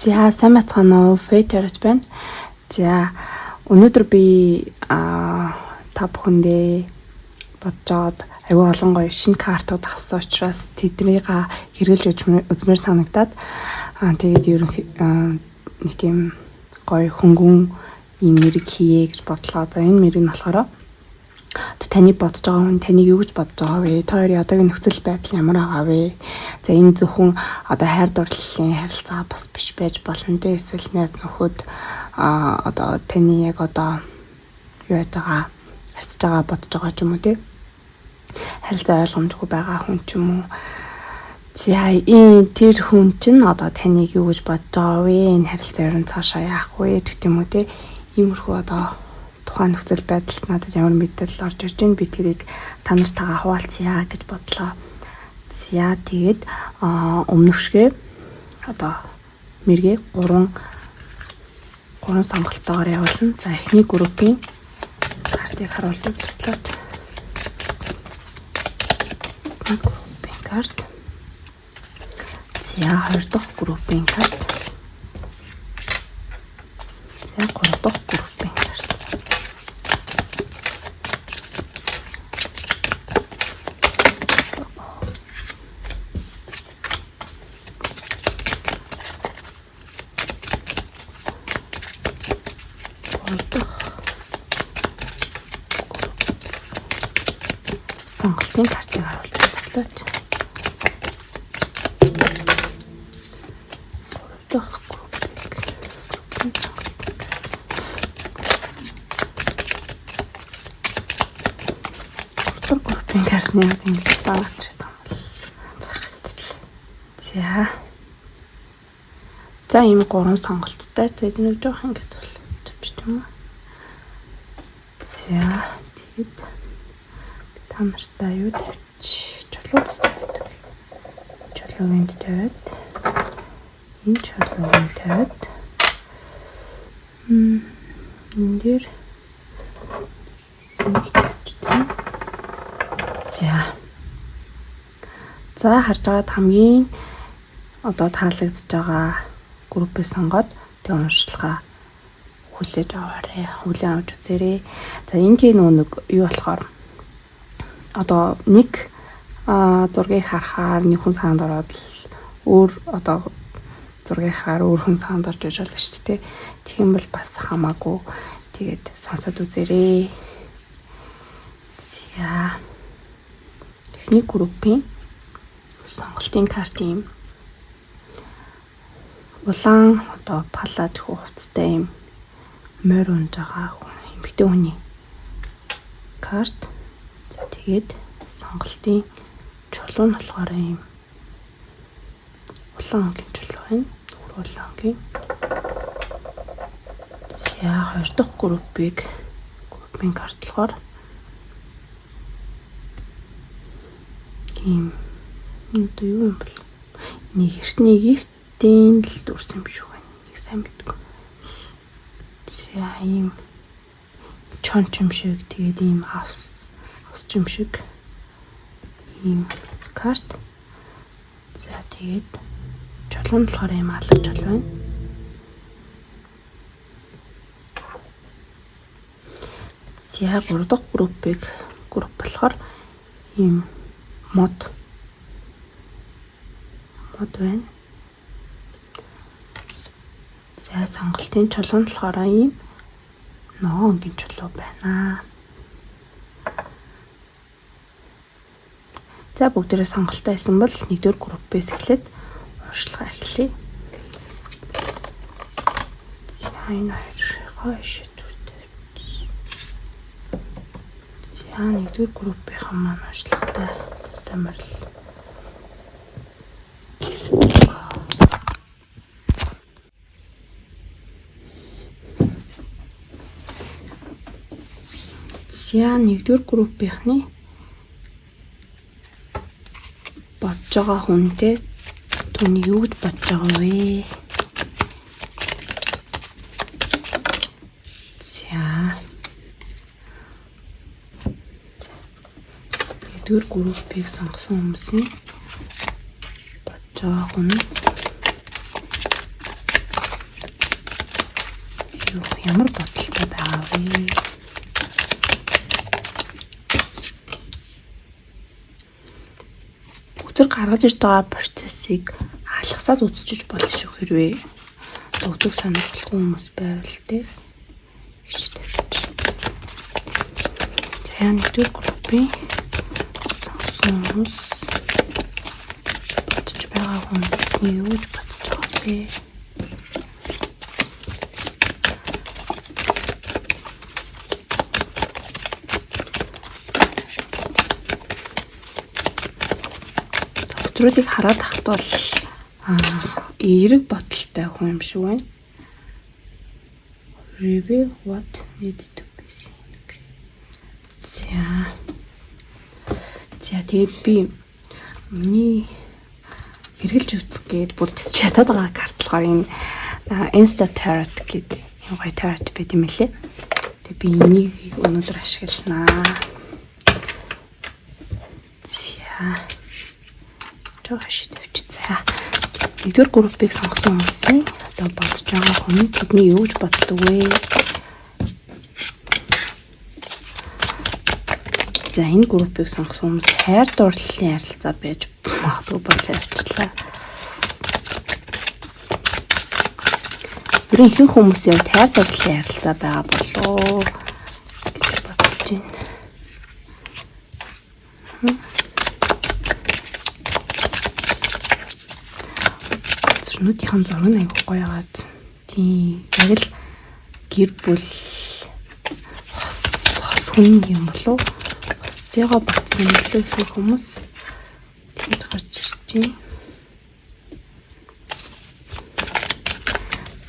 За сайн бацгаана уу? Фэйтерч байна. За өнөөдөр би та бүхэндээ боджоод аюу олон гоё шинэ картууд авсан учраас тэднийг хэрэглэж үзмээр санагдаад тэгээд нэг тийм гоё хөнгөн ийм мэрэг хийе гэж бодлоо. За энэ мэрэг нь болохоор таны бодож байгаа хүн таныг юу гэж бодож байгаа вэ? Та хоёрын одоогийн нөхцөл байдал ямар байгаа вэ? За энэ зөвхөн одоо хайр дурлалын харилцаа бас биш байж болно дээ. Эсвэл найз нөхөд одоо таны яг одоо юу яаж байгаа харьцаж байгаа бодож байгаа ч юм уу те. Харилцаа ойлгомжгүй байгаа хүн ч юм уу. За тэр хүн чинь одоо таныг юу гэж бодож байгаа вэ? Энэ харилцаа ер нь цаашаа яах вэ гэх юм уу те. Иймэрхүү одоо тухайн нөхцөл байдалд надад ямар мэдээлэл орж ирж байна би тэрийг та нартайгаа хуваалцъя гэж бодлоо. За тэгээд өмнөшгөө одоо мэргээ 3 сонголтоогоор явуулна. За эхний группийн картыг харуулж үзлээ. Группийн карт. За хоёр дахь группийн карт. За гурав дахь группийн карт. Сонголтын картыг харуулж үзлээ. Группийн картны яг ингэж багч байгаа юм. За ийм 3 сонголттой. За эднийг жоох ингэж төвч юм уу? За тэгэд та нартай юу тавьчих? Чулуу бас тавьдаг. Чулуунд тавиад энэ чулуунд тавиад энэ дээр За харж байгаад хамгийн одоо таалагдж байгаа группээ сонгоод тэг уншилгаа хүлээж аваарай. Хүлээн авч үзээрэй. За энгийн нэг юу болохоор одоо нэг зургийг харахаар нэг хүн санд ороод өөр одоо зургийг харахаар өөр хүн санд орж иж болно шүү дээ. Тэгэх юм бол бас хамаагүй тэгээд сонсоод үзээрэй. За эхний группийн сонголтын карт юм. Улаан одоо палаж хувцастай юм морь унж байгаа эмэгтэй хүний карт. Тэгээд сонголтын чулуу нь болохоор юм улаан онгийн чулуу байна. Улаан онгийн. За хоёр дахь группийн карт болохоор ийм энэ юу юм бол нэг эртний Египтийн л дүрсэн юм шиг байна. Нэг сайн мэдгүй. За ийм чонч юм шиг тэгээд ийм авс юм шиг ийм карт. За тэгээд чулуу нь болохоор ийм алга чулуу байна. За 3 дахь групп болохоор ийм мод байна. За сонголтын чулуу нь болохоор ийм ногоонгийн чулуу байна. За бүгдээрээ сонголтоо хийсэн бол 1-р группээс эхлээд уншилгаа эхлэе. За энэ хоёр шийдвэртэй. За 1-р группийн маань уншилгатай тамирал. За 1-р группийнхны бодож байгаа хүнтэй түүний юу гэж бодож байгаа вэ? За 1-р группийг сонгосон хүмүүсийн бодож байгаа хүн Ямар бодолтой байгаа вэ? Өдөр гаргаж ирж байгаа процессыг алгасаад үзчихэж болно шүү хэрвээ өдөр сонирхолтой хүмүүс байвал тэ. Гэж тавьчих. За нэгдүгээр группийн хүмүүс бодож байгаа хүн юу гэж бодож байгаа бэ? Өдрүүдийг хараад тахт бол эерэг бодолтой хүн юм шиг байна. Reveal what needs to be seen. За тэгээд би миний хэрэгжилж үзэх гээд бүр тисч чадаад байгаа карт болохоор энэ Insta Tarot гэдэг юм гоё tarot байт юм лээ. Тэгээд би энийг өнөөдөр ашигланаа. За жоо шийдвч. За нэгдүгээр группийг сонгосон хүмүүсийн одоо бодож байгаа хүн тэдний юу гэж боддог вэ? За энэ группийг сонгосон хүмүүс хайр дурлалын ярилцаа байж магадгүй болоо явчлаа. Гэрийн ихэнх хүмүүсийн хайр дурлалын ярилцаа байгаа болоо гэж бодож байна. Нүдийн зураг нь аягүй гоё яагаад тийм яг л гэр бүл хос хүн юм болов хосыгоо батсан илүү их хүмүүс тэгж гарч ирж байна.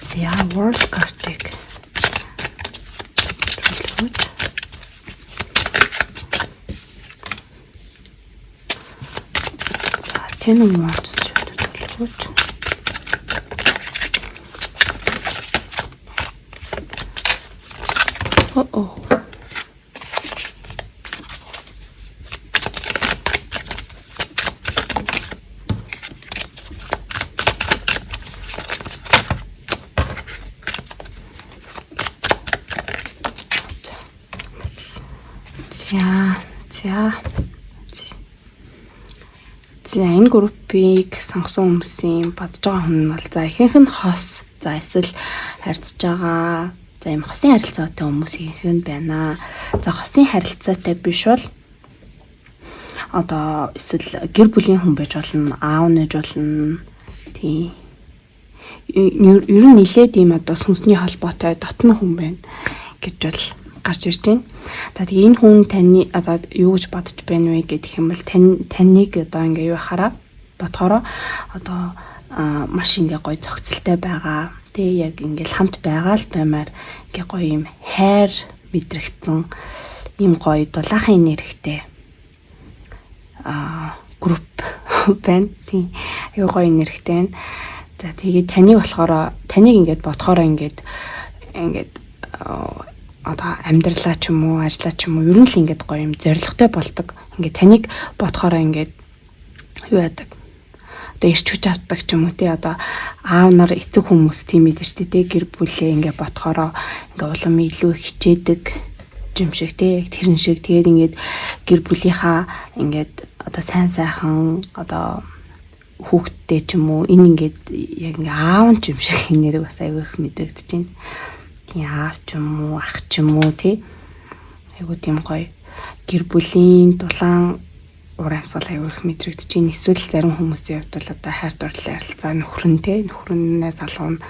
За world card-ыг за тэн юм уу төлөвлөж Uh-oh. За энэ группийг сонгосон хүмүүсийн бодож байгаа хүн нь бол за ихэнх нь хос. За эсвэл харьцаж байгаа. За ийм хосын харилцаатай хүмүүс ихэнх нь байна. За хосын харилцаатай биш бол одоо эсвэл гэр бүлийн хүн байж болно, аав нээж болно. Тийм. Ер нь нилээд ийм одоо сүнсний холбоотой дотны хүн байна гэж бол гарч ирж байна. За тэгээ энэ хүн таны одоо юу гэж бодож байна вэ гэдэг юм бол таныг одоо ингээ юу хараа бодохороо одоо маш ингээ гоё зохицолтой байгаа. Тэгээ яг ингээл хамт байгаа л баймаар ингээ гоё юм хайр мэдрэгдсэн ийм гоё дулаахан нэрхтэй групп байна. Тийм. Аюу гоё нэрхтэй байна. За тэгээ таныг болохоор таныг ингээд бодохороо ингээд одоо амьдралаа ч юм уу, ажлаа ч юм уу ер нь л ингээд гоё юм зоригтой болдог. Ингээд таныг бодохороо ингээд юу яадаг. Одоо ирч хүч авдаг ч юм уу тий одоо аав нар эцэг хүмүүс тийм ээ шүү дээ. Гэр бүлээ ингээд бодохороо ингээд улам илүү хичээдэг юм шиг тий тэрэн шиг тэгээд ингээд гэр бүлийнхаа ингээд одоо сайн сайхан одоо хүүхдтэй ч юм уу энэ ингээд яг ингээ аав ч юм шиг нэрийг бас аягүй их мэдрэгдэж байна. Тийм аав ч юм уу ах ч юм уу тий айгүй тийм гоё гэр бүлийн дулаан ур амьсгал аягүй их мэдрэгдэж байна. Эсвэл зарим хүмүүсийн хувьд бол одоо хайр дурлалын харилцаа нөхрөн тий нөхрөнөө залуу нь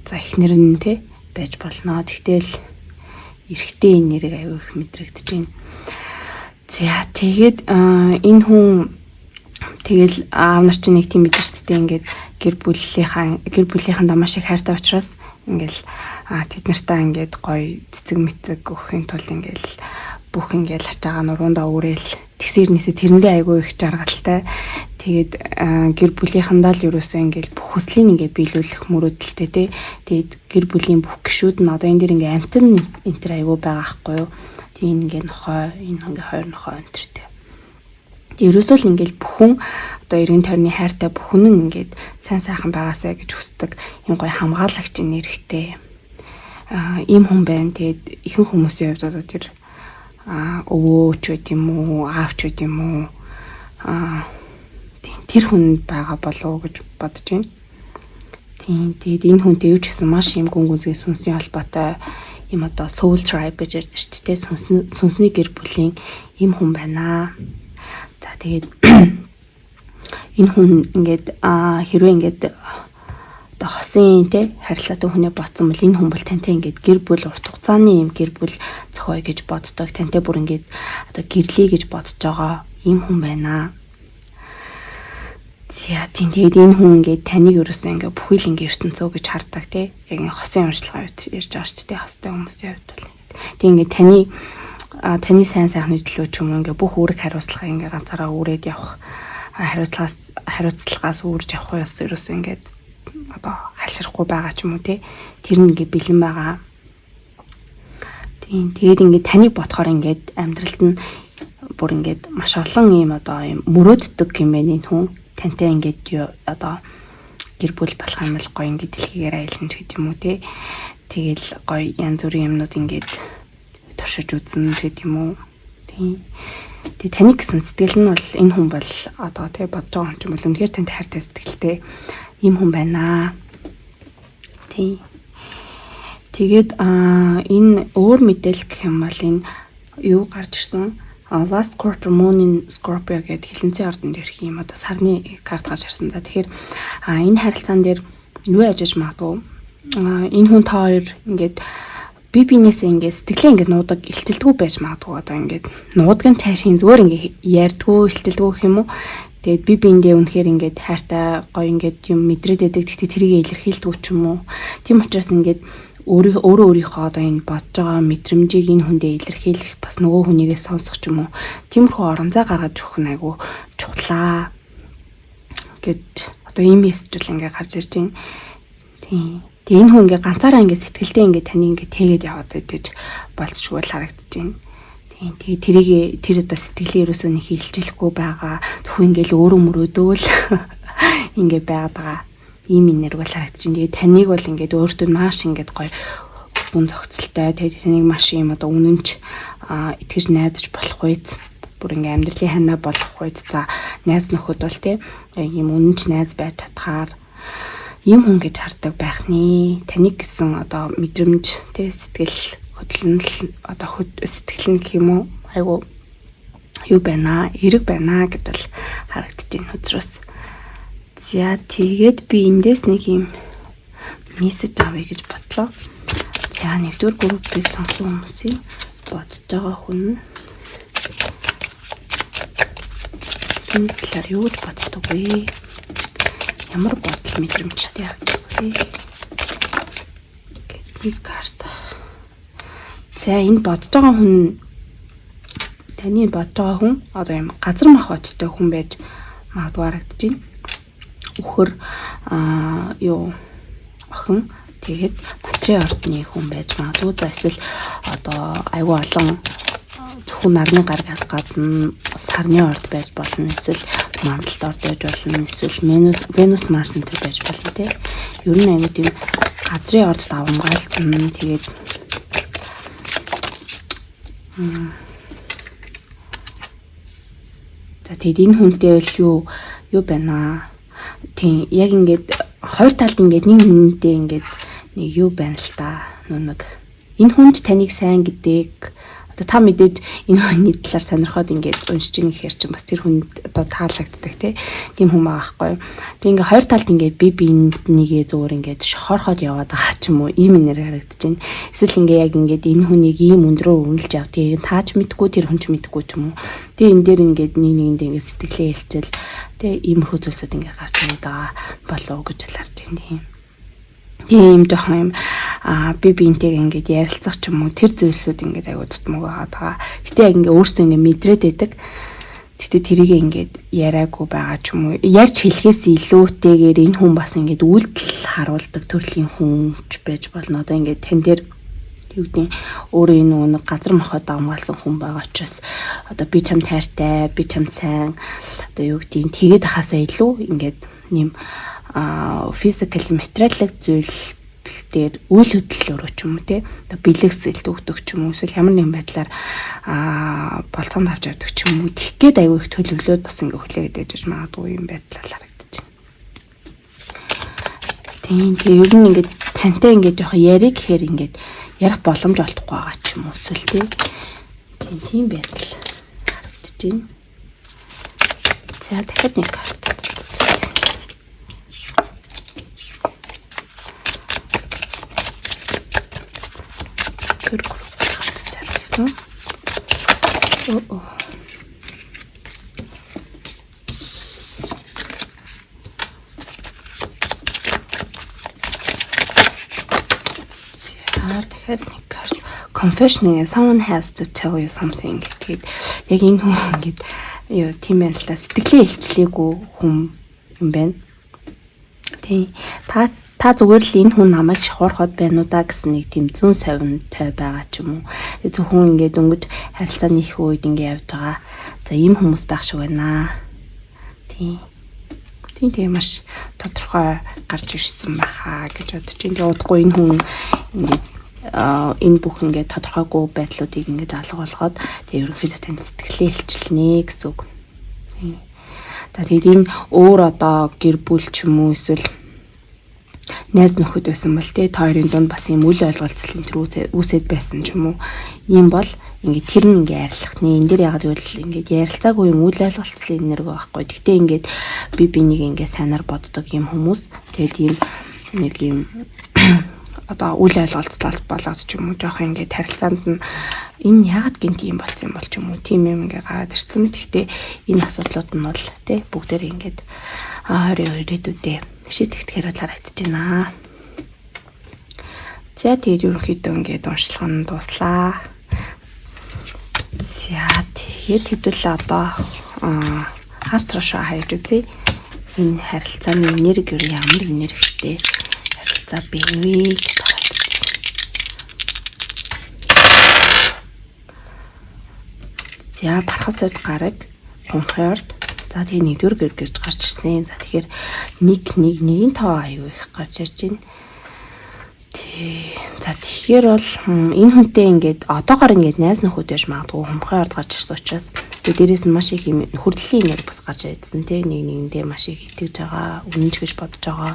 за эхнэр нь тий байж болно. Тэгтэл эрэгтэй нэрийг аягүй их мэдрэгдэж байна. За тэгээд энэ хүн тэгэл аав нар чинь нэг тийм мэдэн шүү дээ ингээд гэр бүлийнхэн маш их хайртай учраас ингээл тэд нартай ингээд гоё цэцэг мэцэг өгөхийн тулд ингээл бүх ингээл ачаагаа нуруундаа үүрээл тэгсэрнээсээ тэрэндээ айгүй их жаргалтай тэгээд гэр бүлийнхэндаа л ерөөсөө ингээл бүх хүслийг ингээд биелүүлэх мөрөөдөлтэй тий тэгээд гэр бүлийн бүх гишүүд нь одоо энэ дэр ингээд амтэн энэ төр айгүй байгаа хгүй юу тийм ингээд нохой энэ ингээд хоёр нохой энэ төртэй ерөөсөө л ингээл бүхэн одоо эргэн тойрны хайртай бүхэн нь ингээд сайн сайхан байгаасаа гэж хүсдэг юм гоё хамгаалагч нэрхтэй ийм хүн байна. Тэгээд ихэнх хүмүүсийн хувьд одоо тэр өвөө ч үт юм уу, аав ч үт юм уу тэр хүн байгаа болов уу гэж бодож байна. Тийм. Тэгээд энэ хүнтэй юу ч гэсэн маш юм гүнзгий сүнсний холбоотой юм одоо soul tribe гэж ярьдаг шүү дээ. Сүнсний гэр бүлийн ийм хүн байна. За тэгээд энэ хүн ингээд хэрвээ ингээд одоо хосын те харилцаатай хүнээ ботсон бол энэ хүн бол тантай ингээд гэр бүл урт хугацааны юм гэр бүл зохио гэж боддог. Тантай бүр ингээд одоо гэрлээ гэж бодож байгаа ийм хүн байна. За тийм. Тэгээд энэ хүн ингээд таныг ерөөсөө ингээд бүхэл ингээд ертөнцөө гэж хардаг те. Яг энэ хосын уншлагын үед ярьж байгаа шүү дээ. Хостой хүмүүсийн хувьд бол тийм ингээд таны сайн сайхны төлөө ч юм уу ингээд бүх үүрэг хариуцлага ингээд ганцаараа үүрээд явах хариуцлагаас үүрж явах ёс ерөөсөө ингээд одоо халширахгүй байгаа ч юм уу те. Тэр нь ингээд бэлэн байгаа. Тийм. Тэгээд ингээд таныг ботхоор ингээд амьдралд нь бүр ингээд маш олон юм одоо юм мөрөөддөг юм байна энэ хүн. Тантай ингээд одоо гэр бүл болох юм бол гоё ингээд дэлхийгээр аялна гэдэг юм уу те. Тэгэл гоё янз бүрийн юмнууд ингээд туршиж үзнэ гэдэг юм уу. Тийм. Тэгээ таны гэсэн сэтгэл нь бол энэ хүн бол одоо те бодож байгаа юм бол үнэхээр танд хайртай сэтгэлтэй ийм хүн байна. Тийм. Тэгээд энэ өөр мэдээлэл гэх юм бол энэ юу гарч ирсэн last quarter moon in Scorpio гэдэг хилэнцэн ордонд ирэх юм одоо сарны карт гарч ирсэн. За тэгэхээр энэ харилцаан дээр юу ажиж магадгүй энэ хүн та хоёр ингээд бие биенээсээ ингээд сэтгэлээ ингээд нуудаг илчилдэггүй байж магадгүй одоо ингээд нуудаг нь цаашийн зүгээр ингээд ярьдггүй илчилдэггүй гэх юм уу. Тэгээд бие биендээ үнэхээр ингээд хайртай гоё ингээд юм мэдрээд байдаг. Тэгтээ тэрийг илэрхийлдэг ч юм уу. Тийм учраас ингээд өөрийнхөө одоо энэ бодож байгаа мэдрэмжийг энэ хүндээ илэрхийлэх бас нөгөө хүнийгээ сонсох ч юм уу. Тиймэрхүү орон зай гаргаж өгөх нь айгу чухлаа гэж одоо ийм мессежл ингээ гарч ирж байна. Тийм. Тэгээ энэ хүн ингээ ганцаараа ингээ сэтгэлдээ ингээ таны ингээ тэгээд яваад байж болцшгүй л харагдаж байна. Тийм. Тэгээ тэр одоо сэтгэлийн ерөөсөө нэг хилчилэхгүй байгаа. Зөвхөн ингээл өөрөө мөрөөдөөл ингээ байгаад байгаа. Ийм нэр бол харагдаж байна. Тэгээ таныг бол ингээд өөртөө маш ингээд гоё гүн зохицолтой. Тэгээ таныг маш юм одоо үнэнч итгэж найдаж болох үйц. Бүр ингээд амьдралын ханаа болох үйц. За найз нөхөд бол тийм ийм үнэнч найз байж чадхаар ийм хүн гэж хардаг байх нэ. Таныг гэсэн одоо мэдрэмж тийм сэтгэл хөдлөл одоо сэтгэл нь гэх юм уу айгу юу байна эрэг байна гэдэл бол харагдаж байна өдрөөс. За тэгээд би эндээс нэг юм мессеж авъя гэж бодлоо. За нэгдүгээр группийг сонсон хүмүүсийн бодож байгаа хүн энэ талаар юу гэж боддог вэ? Ямар бодол мэдрэмжтэй авдаг вэ? Нэг карта. За энэ бодож байгаа хүн таны бодож байгаа хүн одоо юм газар махбодтой хүн байж магадгүй харагдаж байна. Үхэр юу охин тэгээд материал ордны хүн байж магадгүй. За эсвэл одоо айгүй олон зөвхөн нарны гаргаас гадна сарны орд байж болно. Эсвэл мандалд орд байж болно. Эсвэл Venus Mars энэ байж болно тий. Ер нь айгүй тийм газрын орд давмгаалцсан. Тэгээд за тэгээд энэ хүнтэй бол юу байна. Тийм яг ингээд хоёр талд ингээд нэг хүнтэй ингээд нэг юу байна л та. Нүг энэ хүнч таныг сайн гэдэг одоо та мэдээж энэ хүний талаар сонирхоод ингээд уншиж ийн гэхээр чинь бас тэр хүнд одоо таалагддаг тийм хүн байгаа байхгүй. Тэг ингээд хоёр талд ингээд би бинийгээ зөөр ингээд шохорхоод яваад байгаа ч юм уу ийм нэр харагдаж байна. Эсвэл ингээд яг ингээд энэ хүнийг ийм өндрөөр өрнөлж явдгийг таач мэдгүй тэр хүн ч мэдгүй ч юм уу. Тэг энэ дээр ингээд нэг нэгэндээ ингээд сэтгэлээ хэлчихэл тэг иймэрхүү зүйлсүүд ингээд гарч ирээд байгаа болов уу гэж харж байна тийм. Тийм жоохон юм би биентэйг ингээд ярилцах ч юм уу тэр зүйлсүүд ингээд аягүй тутмаг байгаа. Гэтэ яг ингээд өөрсдөө ингээд мэдрээд байдаг. Гэтэ тэрийг ингээд яриаггүй байгаа ч юм уу. Ярьж хэлэхээс илүүтэйгээр энэ хүн бас ингээд үйлдэл харуулдаг төрлийн хүнч байж болно. Одоо ингээд тань дээр юу гэдэг өөрөө энэ нэг газар мохоо давмгаалсан хүн байгаа учраас одоо би чамд хайртай, би чамд сайн одоо юу гэдэг тэгээд хасаа илүү ингээд нэм физикал материалын зүйл дээр үйл хөдлөлөөрөө ч юм уу те бэлэгсэлт өгдөг ч юм уу эсвэл ямар нэгэн байдлаар болцоонд авч явдаг ч юм уу тэгэх гээд аюу их төлөвлөөд бас ингээ хүлээгээд байж магадгүй юм байдлаар харагдаж байна. Тэгээ ер нь ингээд тантай ингээд жоох яриг гэхээр ингээд ярих боломж олдохгүй байгаа ч юм уу эсвэл тийм байдал харагдаж байна. За дахиад нэг карт. Зарсан. Тэгэхээр нэг карт confession someone has to tell you something гэдэг. Яг энэ хүн ингээд юу тийм байна л та сэтгэлээ илчлээгүй хүн юм байна. Тийм. Та зүгээр л энэ хүн намайг шахуурхад байна уу да гэсэн нэг тийм зүүн совинтой байгаа ч юм уу. Зөвхөн ингээд өнгөж харилцааны их үед ингээд явж байгаа. За ийм хүмүүс байх шиг байна. Тийм маш тодорхой гарч ирсэн байхаа гэж бодож байна. Тэгээ удахгүй энэ хүн ингээд энэ бүх ингээд тодорхойгүй байдлуудыг ингээд алга болгоод тэгээ ерөнхийдөө танд сэтгэлээ илчилнэ гэсэн үг. За тэгээд энэ өөр одоо гэр бүл ч юм уу эсвэл найз нөхөд байсан бол тэ хоёрын дунд бас юм үл ойлголцлын төр үүсэт байсан ч юм уу. Ийм бол ингээд тэр нь ингээд арилах нэ. Энд дээр ягаад гэвэл ингээд ярилцаагүй юм үл ойлголцлын нэргөө байхгүй. Гэхдээ ингээд би бинийг ингээд сайнаар боддог юм хүмүүс. Тэгээд ийм нэг юм одоо үл ойлголцол болоод ч юм уу жоох ингээд харилцаанд нь энэ ягаад гинт юм болсон юм бол ч юм уу тийм юм ингээд гараад ирсэн. Гэхдээ энэ асуудлууд нь бол тэ бүгдээр ингээд 22 хэдүүдээ шийдэгдэхээр харагдаж байна. За тэгээд ерөнхийдөө ингээд уншлах нь дуслаа. За тэгээд хэвдэл одоо хас руу хайж үзье. Энэ харилцааны энерги ямар энергитэй харилцаа бивэ гэж байна. За бархас сод гараг хумхаард за тэгээ нэгдүгээр гэр гэрж гарч ирсэн. За тэгэхээр нэгэн тоо аюу их гарч ирж байна. За тэгэхээр бол энэ хүнтэй ингээд одоогоор ингээд найз нөхөд яж магадгүй хумхын орд гарч ирсэн учраас тэгээ дээрээс нь маш их юм хүрдлийн энерги бас гарч ирсэн тий нэгэндээ маш их итгэж байгаа, үнэнч гэж бодож байгаа.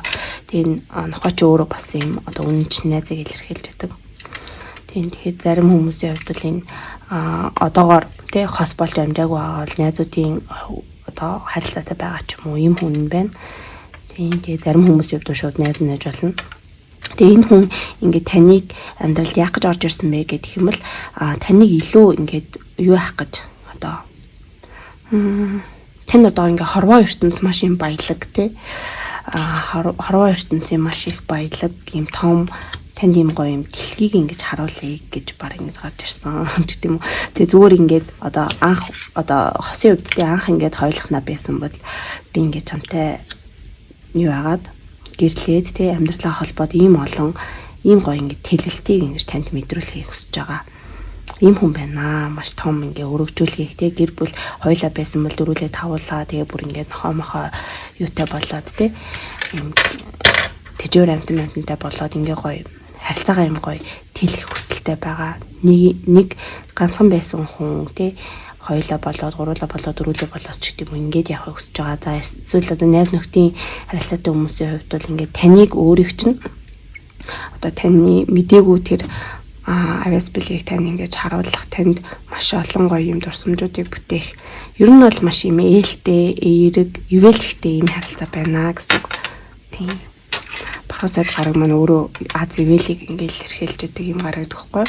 Тэгээ нохооч өөрөө бас юм одоо үнэнч найзыг илэрхийлж байдаг. Тэгэхээр зарим хүмүүсийн хувьд бол энэ одоогоор тий хос болж амжаагүй байгаа бол найзуудын одоо харилцаатай байгаа ч юм уу юм хүн байна. Тэгээ зарим хүмүүсийн хувьд шууд найз нэж болно. Тэгээ энэ хүн ингээд таныг амьдралд яах гэж орж ирсэн бэ гэдэг юм бол таныг илүү ингээд юу яах гэж одоо тань одоо ингээд хорвоо ертөнц маш юм баялаг тий хорвоо ертөнцийн маш их баялаг юм том танд юм гоё юм дэлхийг ингэж харуулъя гэж баг ингэж гарч ирсэн гэх юм уу. Тэгээ зүгээр ингээд одоо анх одоо хосын хувьд тий анх ингээд хойлохнаа байсан бол би ингээд чамтай юу яагаад гэрлээд тий амьдралаа холбоод ийм олон ийм гоё ингээд тэлэлтийг ингэж танд мэдрүүлэхийг хүсэж байгаа. Ийм хүн байна. Маш том ингээ өргөжүүлэхийг тий гэр бүл хоёлаа байсан бол дөрүүлээ тавуулаа тэгээ бүр ингээд нохоо юутай болоод тий юм тэжээр амтантай болоод ингээ гоё харилцаагаа юм гоё тэлэх хүсэлтэй байгаа. Нэг ганцхан байсан хүн тий хоёлаа болоод гуруулаа болоод дөрүүлээ болоод ч гэдэг юм ингээд явахыг хүсэж байгаа. За эсвэл одоо найз нөхдийн харилцаатай хүмүүсийн хувьд бол ингээд таныг өөрийг чинь одоо таны мдээгүй тэр авяас билийг тань ингэж харуулах танд маш олон гоё юм дурсамжуудыг бүтээх. Ер нь бол маш юм ээлтэй, эерэг, ивэлхтэй юм харилцаа байна гэсэн үг. Тийм. Бархасад гараг маань өөрөө аз ивэлийг ингээл хэрхэлж идэг юм гараг гэхгүй.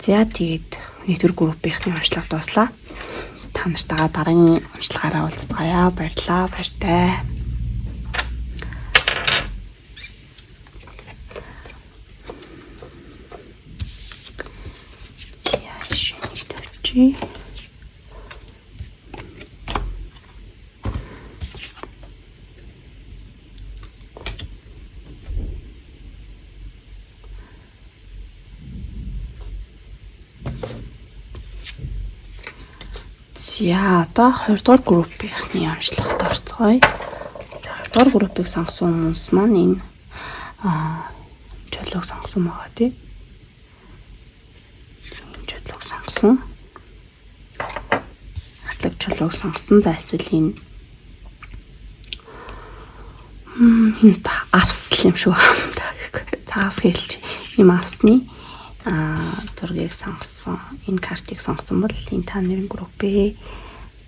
За тэгээд нэгдүгээр группийнхний уншлага дуслаа. Та нартайгаа дараагийн уншлагаараа уулзцгаая. Баярлалаа. Баяртай. Чи за одоо 2 дугаар группийнхний уншлагад орцгоё. 2 дугаар группийг сонгосон хүмүүс маань энэ чөлөөг сонгосон байгаа тий. Энэ чөлөөг сонгосон. Хатлаг чөлөөг сонгосон. За эсвэл энэ авсл юм шүү. Таас хэлж юм авсны зургийг сонгосон. Энэ картыг сонгосон бол энэ та нарын группээ.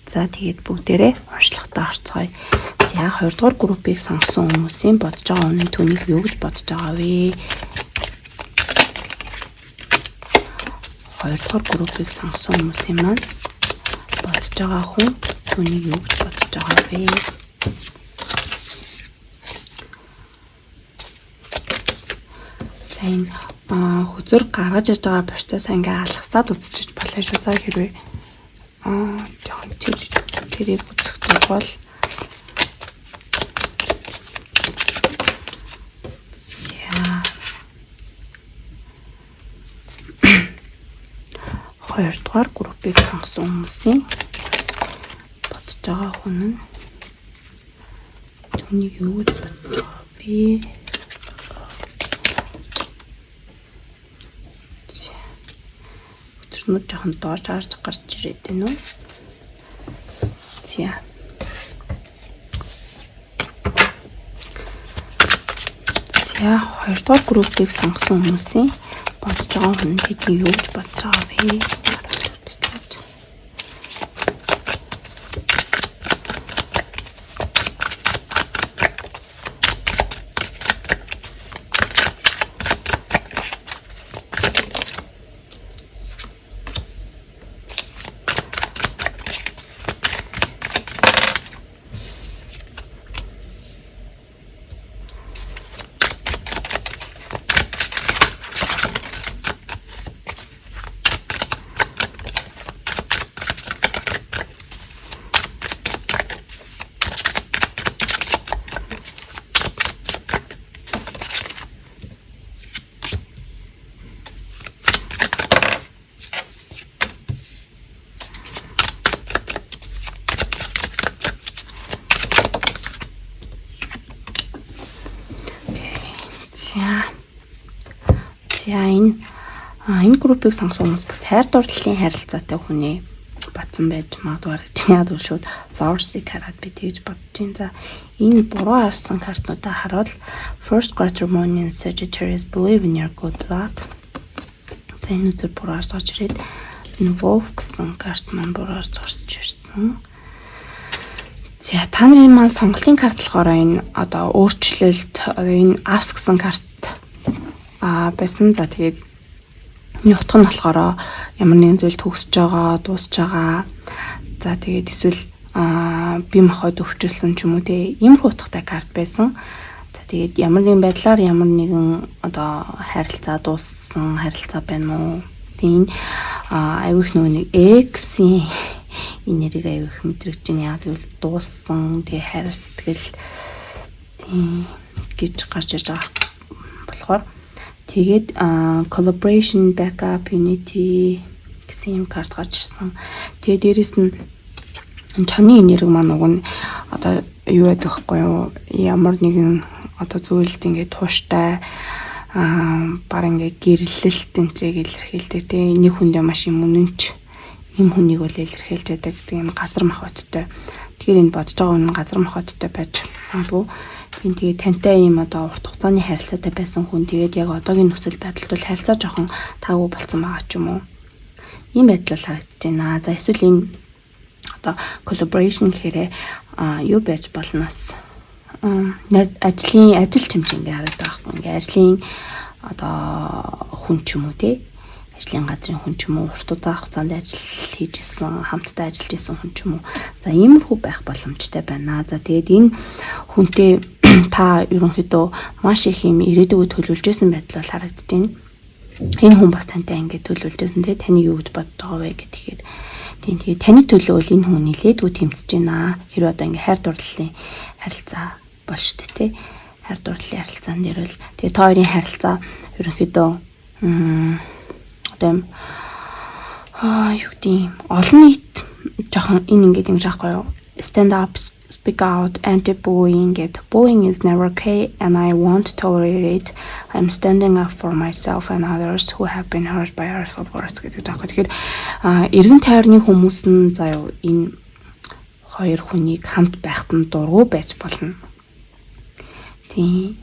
За тэгээд бүгдээрээ уншлагатаа орцгоё. За 2 дугаар группыг сонгосон хүмүүсийн бодож байгаа үнэн түүнийг юу гэж бодож байгаа вэ? 2 дугаар группыг сонгосон хүмүүсийн маань бодож байгаа хүн түүнийг юу гэж бодож байгаа вэ? Энэ хүзөр гаргаж иж байгаа процессаа ингээ алгасаад үзчих болно шүү. За хэрвээ тэрийг үзэхдээ бол хоёрдугаар группыг сонгосон хүмүүсийн бодож байгаа хүн нь түүнийг юу гэж бодож байгаа вэ? Өчнөд жоохон доош харж гарч ирээд байна уу? За. За 2 дугаар группыг сонгосон хүмүүсийн бодож байгаа хүн тэдний юу гэж бодож байгаа вэ? За энэ группыг сонгосон хүмүүс бас хайр дурлалын харилцаатай хүний батсан байж магадгүй гэж яадаг шүүд Lord-ыг хараад би тэгж бодож байна. За энэ буруу харсан картнуудаа харуул First Quaternion Sagittarius believe in your good luck. За энэ үзэр буруу харж гарч ирээд энэ Wolf гэсэн карт маань буруу харж гарч ирсэн. За та нарын маань сонголтын карт болохоор энэ одоо өөрчлөлт энэ Avs гэсэн карт байсан. За тэгээд энэ утга нь болохоор ямар нэгэн зүйл төгсөж байгаа, дуусж байгаа. За тэгээд эсвэл бие махбод өвчлсөн ч юм уу те иймэрхүү утгатай карт байсан. Тэгээд ямар нэгэн байдлаар ямар нэгэн одоо харилцаа дууссан харилцаа байна уу? Тэгээд аюух нэг X-ийн энэ нэрийг аюух мэдрэгч чинь яа гэвэл дууссан тэгээ хайр сэтгэл тийм гэж гарч ирж байгаа болохоор тэгээд collaboration, backup, unity гэсэн юм карт гарч ирсэн. Тэгээд дээрэс нь чоны энерги маань уг нь одоо юу байдаг вэ? Ямар нэгэн одоо зүйлд ингээд тууштай баг ингээд гэрлэлт энтрийг илэрхийлдэг. Тэгээ нэг хүндээ маш юм үнэнч юм хүнийг бол илэрхийлж байдаг. Тийм газар махбодтой. Тэгэхээр энэ бодож байгаа хүн газар махбодтой байж магадгүй. Тэгээд тантай ийм одоо урт хугацааны харилцаатай байсан хүн тэгээд яг одоогийн нөхцөл байдалд бол харилцаа жоохон таагүй болсон байгаа ч юм уу. Ийм байдал харагдаж байна. За эсвэл энэ одоо collaboration гэхээр юу байж болноос ажил чимж ингээ харагдаж байгаа байхгүй. Ингээ ажлын одоо хүн ч юм уу те ажлын газрын хүн ч юм уу урт хугацаанд ажил хийж исэн, хамтдаа ажиллаж исэн хүн ч юм уу. За иймэрхүү байх боломжтой байна. За тэгээд энэ хүнтэй та ерөнхийдөө маш их юм ирээдүгөө төлөвлөж байсан байдал харагдаж байна. Энэ хүн бас тантай ингээд төлөвлөж байсан те таны юу гэж бодож байгаа вэ гэхээр тийм тэгээд таны төлөө бол энэ хүн нилээдгүй тэмцэж байна. Хэрвээ одоо ингээд хайр дурлалын харилцаа бол шүү дээ те. Хайр дурлалын харилцаан дээр бол тэгээд та хоёрын харилцаа ерөнхийдөө одоо юу гэдэг олон нийт жоохон энэ ингээд юм жаахгүй юу? Stand up speak out anti-bullying it. Bullying is never okay and I won't tolerate it. I'm standing up for myself and others who have been hurt by hurtful words гэдэг таахгүй. Тэгэхээр эргэн тойрны хүмүүс нь заяа энэ хоёр хүнийг хамт байхад нь дургу байж болно. Тийм.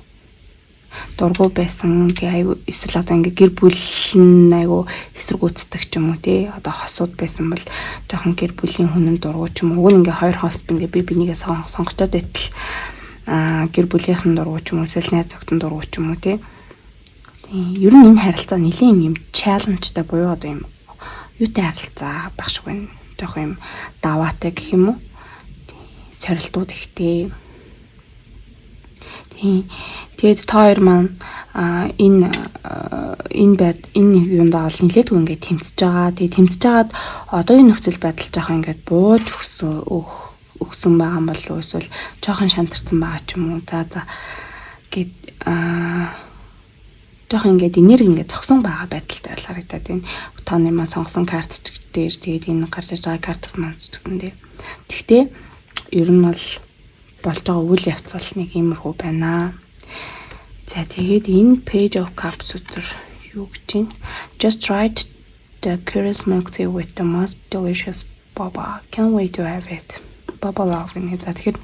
Дургу байсан айгу эсвэл одоо ингээ гэр бүл нь айгу эсэргүүцдэг ч юм уу тий одоо хосууд байсан бол жоохон гэр бүлийн хүн нь дургу ч юм уу уг нь ингээ хоёр хост ингээ би бинийгээ сонгочод байтал гэр бүлийнхэн дургу ч юм уу эсвэл найз зохтон дургу ч юм уу тий ер нь энэ харилцаа нэлийн юм чаленжтай буюу одоо юм юутай харилцаа байх шиг байна жоохон юм даваатай гэх юм уу сорилтууд ихтэй. Тэгээд та хоёр маань энэ юундаа бол нэлээдгүй ингээд тэмцэж байгаа. Тэгээд тэмцэж байгаад одоогийн нөхцөл байдал жоохон ингээд бууж өгсөн байгаа юм бол эсвэл жоохон шантарсан байгаа ч юм уу. За гээд жоохон ингээд энерги ингээд зогсон байгаа байдалтай харагдаад байна. Тооны маань сонгосон картч дээр тэгээд энэ гарч иж байгаа картууд маань ч гэсэн тийм. Тэгтээ ер нь бол болж байгаа үйл явц бол нэг иймэрхүү байна. За тэгээд энэ page of cups өдөр юу гэж байна? Just write the curious milk tea with the most delicious boba. Can't wait to have it. Boba love гэнэ. За тэгэхээр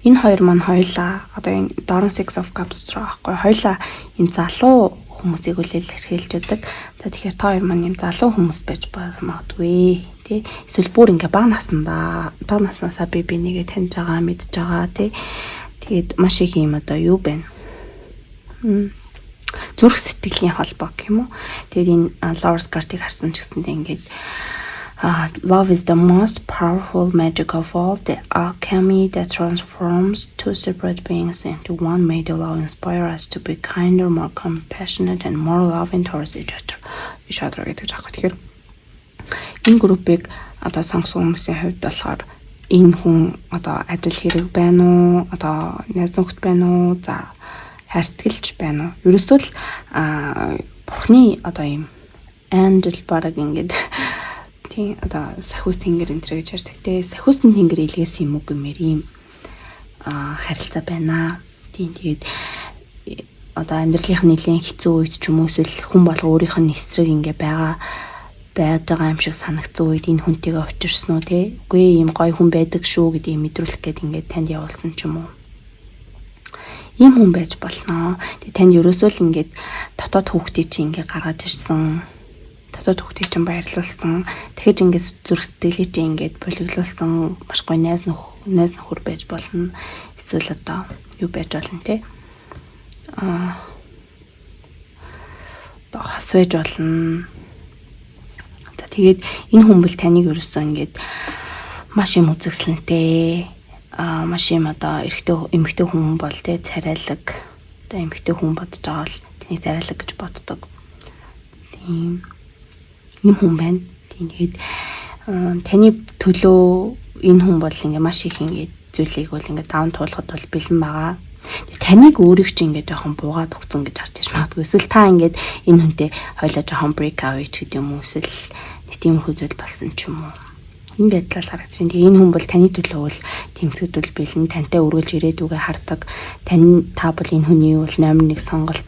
энэ хоёр маань хоёлаа одоо энэ Dawn Six of Cups байгаа байхгүй. Хоёлаа энэ залуу хүмүүсийг илэрхийлж өгдөг. За тэгэхээр та хоёр маань юм залуу хүмүүс байж магадгүй. Тэ эсвэл бүр ингээ баг наснасаа би нэгээ таньж байгаа мэдж байгаа тий. Тэгээд маш их юм одоо юу байна? Зүрх сэтгэлийн холбоо гэх юм уу? Тэгээд энэ Lover's card-ыг харсан ч гэсэндээ ингээд love is the most powerful magic of all, the alchemy that transforms two separate beings into one. May the love inspire us to be kinder, more compassionate and more loving towards each other гэдэг жаахгүй. Тэгэхээр энэ группийг одоо сонгосон хүмүүсийн хувьд болохоор энэ хүн одоо ажил хэрэг байна уу, одоо найз нөхд байна уу, за хайрцагч байна уу. Ерөөсөө л бурхны одоо юм ангел бараг ингээд тийм одоо сахиус тэнгэр энэ гэж ярьдаг те. Сахиусны тэнгэр илгээс юм уу гэмээр ийм харилцаа байна. Тийм тэгээд одоо амьдралынх нь нэлээд хэцүү үед ч юм уу эсвэл хүн болго өөрийнх нь эсрэг ингээ байж байгаа юм шиг санагдсан үед энэ хүнтэйгээ учирсан уу те. Үгүй ийм гоё хүн байдаг шүү гэдгийг мэдрүүлэх гээд ингээ танд явуулсан ч юм уу. Ийм хүн байж болно. Тэгээд танд ерөөсөө л ингээд дотоод хүүхдийг чи ингээ гаргаж ирсэн. Дотоод хүүхдийг чинь баярлуулсан. Тэгэхэж ингээд зүрх сэтгэлээ чи ингээд болиглуулсан. Маш гоё найз нөхөр байж болно. Эсвэл одоо юу байж болно те. Одоо хас байж болно. Тэгээд энэ хүмбэл таныг ерөөсөө ингээд маш юм үзэсгэлэнтэй маш юм одоо эмэгтэй хүн бол тэ царайлаг одоо эмэгтэй хүн бодож байгаа бол тэнийг царайлаг гэж боддог. Тийм юм хүн байна. Тийм тэгээд таны төлөө энэ хүн бол ингээд маш их ингээд зүйлийг бол ингээд даван туулахад бол бэлэн байгаа. Таныг өөрийг чи ингээд жоохон буугаад өгсөн гэж харж иж магадгүй. Эсвэл та ингээд энэ хүнтэй хойлоо жоохон break out гэдэг юм уу эсвэл тиймэрхүү зүйл болсон ч юм уу. Энэ байдлаар харагдаж байна. Тэгээ энэ хүн бол таны төлөө бол тэмцэгдвэл бэлэн тантай үргэлж ирээдүгээ хардаг. Та бол энэ хүний бол номер 1 сонголт.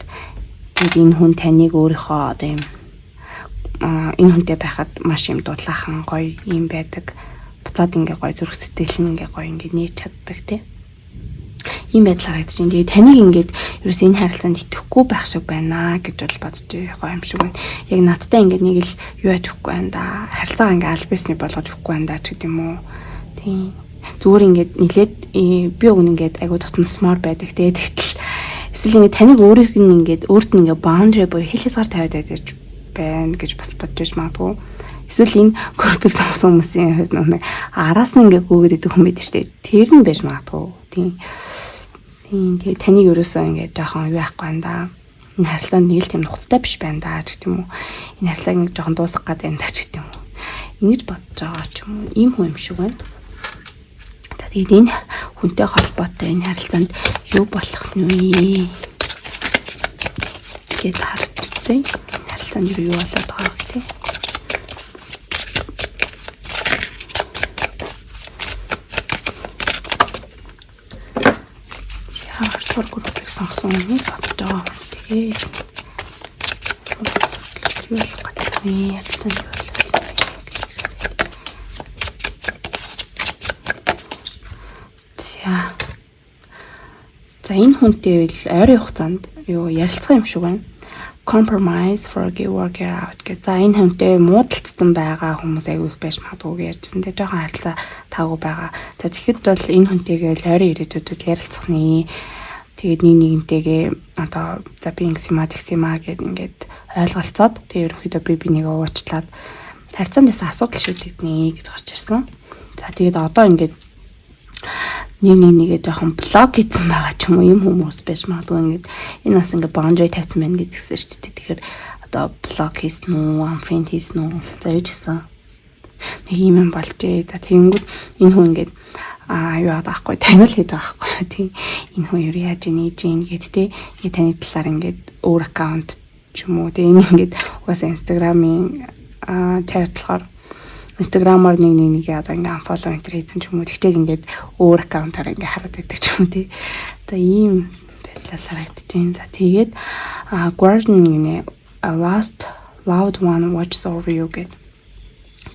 Тэгээд энэ хүн таныг өөрийнхөө одоо юм энэ хүнтэй байхад маш юм дулаахан гоё юм байдаг. Буцаад ингээ гоё зүрх сэтгэл нь ингээ гоё ингээ нээж чаддаг тий. Ийм байдлаар харагдаж байна. Тэгээ таныг ингээд ерөөс энэ харилцаанд итгэхгүй байх шиг байна гэж бол бодож байгаа юм шиг байна. Яг надтай ингээд нэг л юу яж өгөхгүй байна да. Харилцаагаа ингээд альбисны болгож өгөхгүй байна да ч гэдэг юм уу. Тийм. Зүгээр ингээд нилээд би өгн ингээд айгуу дотносмоор байдаг те. Тэгтэл эсвэл ингээд таныг өөрийнх нь ингээд өөрт нь ингээд boundary буюу хэлхээс гар тавиад байж байна гэж бас бодож магадгүй. Эсвэл энэ группыг сонгосон хүмүүсийн хувьд нэг араас нь ингээд гүгээд идэх хүн байдаг шүү дээ. Тэр нь байж магадгүй. Тийм. Тэгээ таныг ерөөсөө ингээд жоохон юу яахгүй байна да. Энэ харилцаанд нэг л тийм нухацтай биш байна да ч гэдэг юм уу. Энэ харилцааг нэг жоохон дуусгах гэдэг юм да ч гэдэг юм уу. Ингэж бодож байгаа ч юм уу. Ийм хүн юм шиг байна. Тэгээд энэ хүнтэй холбоотой энэ харилцаанд юу болох нь вэ? Гэт харж үзье. Харилцаанд юу болоод байгааг тий. 2 дугаар группийг сонгосон үнийг бодож байгаа юм. Тэгээ юу болох гэдэг вэ? Ялсан юу болох вэ? За энэ хүнтэй бол ойрын хугацаанд юу ярилцсан юм шиг байна. Compromise, forgive, work it out гэж. За энэ хүнтэй муудалцсан байгаа хүмүүс айгүй их байж магадгүй ярьжсэн. Тэгээ жоохон харилцаа таагүй байгаа. За тэгэхэд бол энэ хүнтэйгээ ойрын ирээдүйд ярилцах нэ. Тэгээд нэгнтэйгээ одоо за би ингэсима тэгсима гэд ингээд ойлголцоод тэгээ ерөнхийдөө би бинийгээ уучлаад харьцаанд дэс асуудал шийдэгдэнэ гэж гарч ирсэн. За тэгээд одоо ингээд нэгээ жоохон блок хийсэн байгаа ч юм уу юм хүмүүс байж магадгүй ингээд энэ бас ингээд boundary тавьсан байна гэдгсэн шүү дээ. Тэгэхээр одоо блок хийсэн үү, unfriend хийсэн үү? За юу ч гэсэн нэг юм болжээ. За тэгэнгүүт энэ хүн ингээд юу аахгүй танил хийдэг байхгүй. Тийм энэ хүн юу яаж нээж ийн гэд тэ ингээ таны талаар ингээд өөр аккаунт ч юм уу. Тэгээ энэ ингээд угаасаа Instagram-ийн чат болохоор Instagram-аар нэг одоо ингээ unfollow enter хийсэн ч юм уу. Тэгчээд ингээд өөр аккаунтаар ингээ хараад байдаг ч юм уу тий. Одоо ийм байдлаар харагдчихээн. За тэгээд Guardian гинэ last loved one watches over you гэд.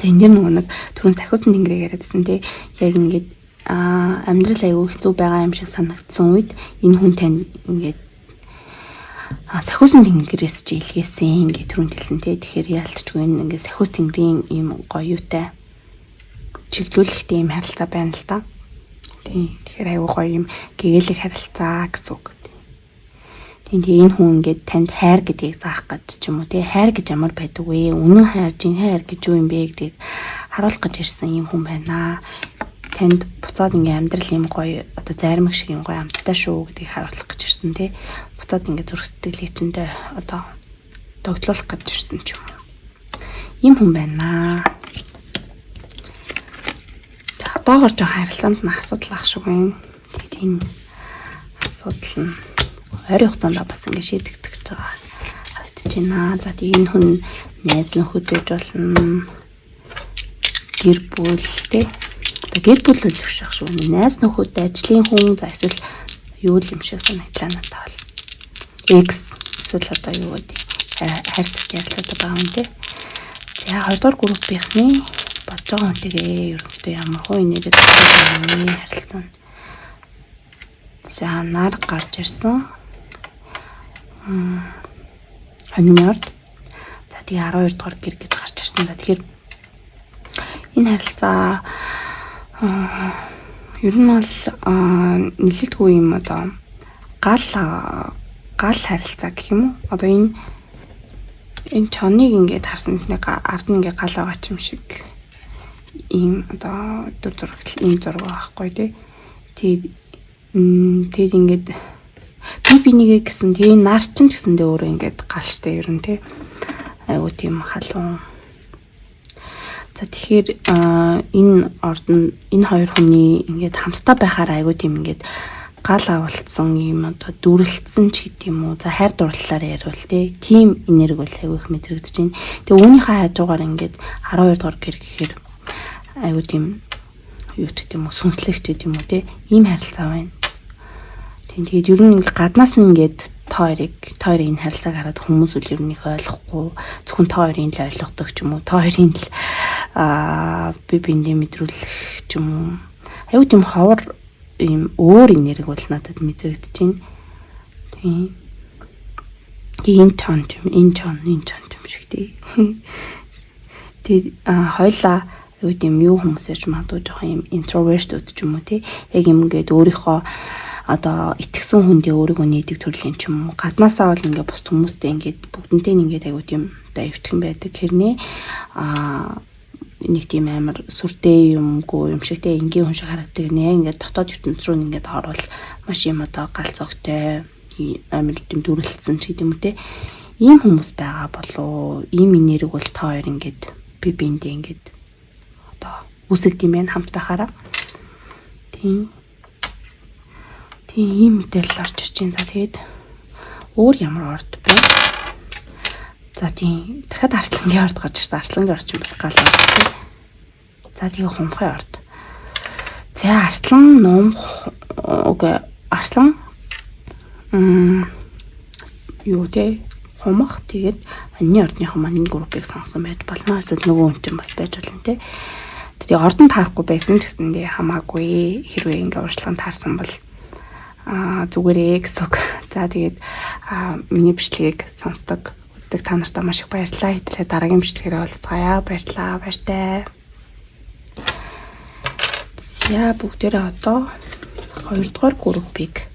За энэ нөгөө нэг түрүүн сахиусан тэнгэрийг яриадсан тий. Яг ингээд амьдрал аягүй хэцүү байгаа юм шиг санагдсан үед энэ хүн тань ингээд сахиусан тэнгэрээс ч илгээсэн ингээд түрүүнд хэлсэн тий. Тэгэхээр яалтчгүй ингээд сахиус тэнгэрийн ийм гоё юутай чиглүүлэхтэй ийм харилцаа байна л да. Тий. Тэгэхээр аягүй гоё ийм гэгээлэг харилцаа гэсэн үг. Тэгээ энэ хүн ингээд танд хайр гэдгийг заах гэж ч юм уу тий. Хайр гэж ямар байдаг вэ? Үнэн хайр, жин хайр гэж юу юм бэ гэдгийг харуулах гэж ирсэн юм хүн байна. Танд буцаад ингээм амьдрал юм гоё одоо зармаг шиг юм гоё амттай шүү гэдгийг харуулах гэж ирсэн тий. Буцаад ингээ зүрх сэтгэлийг чиндээ одоо тогтлуулах гэж ирсэн ч юм уу. Ийм хүн байна. Одоогоор ч харилцаанд нь асуудал ах шиг байна. Тэгээд тийм асуудал нь ойрын хугацаанд бас ингээ шийдэгдэх гэж байгаа харагдаж байна. За тэгээд энэ хүн найз нөхөд гэж болно. Гэр бүл тий. Гэр бүл л биш ах шүү. Найз нөхөд, ажлын хүн, за эсвэл юу л юм шиг санагдлаа надад бол. X эсвэл одоо юу гэдэг хайрцагт ярилцаад байгаа юм те. За 2 дугаар группийнхны болж байгаа хүнтэйгээ ерөнхийдөө ямар хөө инээгээд харилцаа. За нар гарч ирсэн. Хоньморд. За тэгээ 12 дугаар гэр гэж гарч ирсэн. Тэгэхээр энэ харилцаа ер нь бол нэлээдгүй юм одоо гал харилцаа гэх юм уу? Одоо энэ чоныг ингээд харсан нэг ард нь ингээд гал байгаа ч юм шиг ийм одоо дүр зурагт ийм зураг байхгүй тий. Тэгээд ингээд бинийгээ гэсэн тэгээ нар чин ч гэсэндээ өөрөө ингээд гал штэ ер нь тий. Айгуу тийм халуун. За тэгэхээр энэ хоёр хүний ингээд хамтдаа байхаар айгуу тийм ингээд гал авалтсан юм одоо дүрлэлтсэн ч гэдэм юм уу. За хайр дурлалаар ярил тий. Тим энерги бол айгуу их мэдрэгдэж байна. Тэгээ үүнийхээ хажуугаар ингээд 12 дугаар гэр гэхээр айгуу тийм юу ч гэдэм үү сүнслэгч гэдэм үү тий. Ийм харилцаа байна. Тэгээд ер нь ингээд гаднаас нь ингээд хоёрын энэ харилцааг хараад хүмүүс үл ер нь их ойлгохгүй зөвхөн хоёрын л ойлгодог ч юм уу хоёрын л би биндээ мэдрүүлэх ч юм уу аюу тийм ховор ийм өөр энерги бол надад мэдрэгдэж байна. Тийм. Энэ чон юм шиг тий. Тэгээд хоёлаа аюу тийм юу хүмүүсэж магадгүй жоохон ийм интроверт ч юм уу тий. Яг юм ингээд өөрийнхөө одоо итгэсэн хүндээ өөрийгөө нээдэг төрлийн ч юм уу гаднаасаа бол ингээ бус хүмүүстэй ингээд бүгднтэй ингээд аягүй тийм дэвтгэн байдаг. Хэрнээ нэг тийм амар сүртэй юмгүй юм шигтэй энгийн хүн шиг харагддаг нэ ингээд дотоод ертөнц рүү ингээд орвол маш юм одоо гал зөгтэй амар тийм дүрлэлцэн ч гэдэг юм те. Ийм хүмүүс байгаа болоо ийм энерги бол та хоёр ингээд би биэндээ ингээд одоо үсэгд юм байна хамт байхаараа. Тийм ийм мэдээлэл орж ирж байна. За тэгээд өөр ямар орд бэ? За тийм дахиад арслангийн орд гарч ирсэн. Арслангийн орд ч бас гал орд тий. За тэгээд хумхын орд. За арслан ном арслан юу те хумах тэгээд анины ордныхон маань энэ группийг сонгосон байж болно. Эсвэл нөгөө хүн чинь бас байж болно те. Тэгээд ордон таарахгүй байсан ч гэсэндээ хамаагүй хэрвээ ингээ урьдчилан таарсан бол зүгээрээ гэсэн үг. За тэгээд миний бичлэгийг сонсдог үздэг та нартай маш их баярлалаа. Хэтлээ дараагийн бичлэгээр уулзцаая. Баярлалаа. Баяртай. За бүгдээрээ одоо 2 дугаар группийг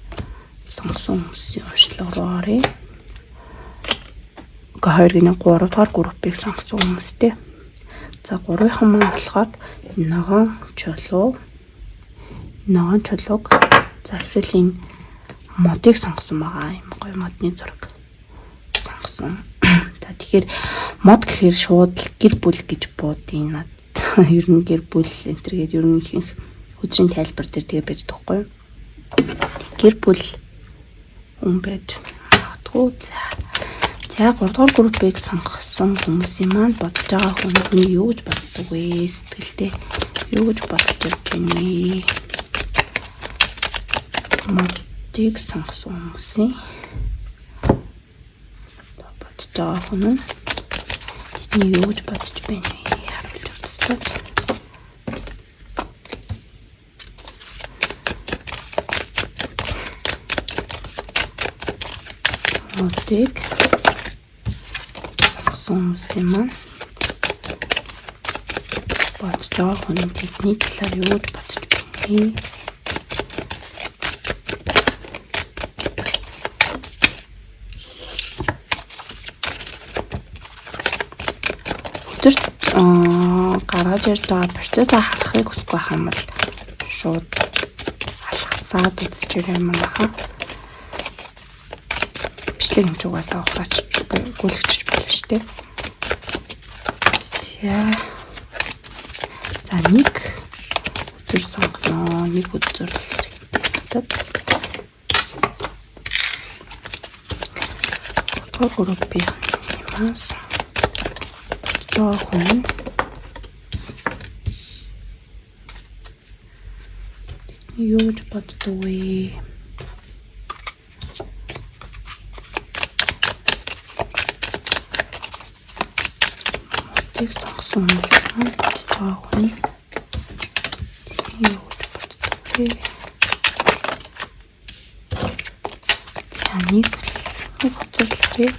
сонгосон хүмүүсийн уншлага руу оръё. 2 гинэ 3 дугаар группийг сонгосон хүмүүстэй. За 3-ын маань болохоор ногоон чулуу. Ногоон чулууг за эсвэл энэ модыг сонгосон байгаа юм гоё модны зураг сонгосон. За тэгэхээр мод гэхээр шууд гэр бүл гэж буудیں۔ Над ер нь гэр бүл энтергээд ер нь их хүчрийн тайлбар дээр тэгээ байж тахгүй. Гэр бүл хүн байж магадгүй. За 3 дугаар группийг сонгосон хүмүүсийн маань бодож байгаа хүн юу гэж боддог вэ? Сэтгэлдээ юу гэж бодож байна вэ? Модыг сонгосон хүмүүсийн бодож байгаа хүн нь тэдний юу гэж бодож байна вэ? Харуулж үзтээ. Модыг сонгосон маань бодож байгаа хүн тэдний талаар юу гэж бодож байна вэ? Гаргаж ирж байгаа процессыг хахахыг хүсэхгүй хам бол шууд алхасаад үзэж ирэх юм байна. Бичлэг юм ч угаасаа ухаач гүйлгэж болно шүү дээ. За нэг өдөр сонгоно. Нэг өдөр л хэрэгтэй. Группийн юмас жоохон юу гэж боддог вэ? Модыг сонгосон жоохон юу гэж боддог вэ? За нэг бодлоо вэ?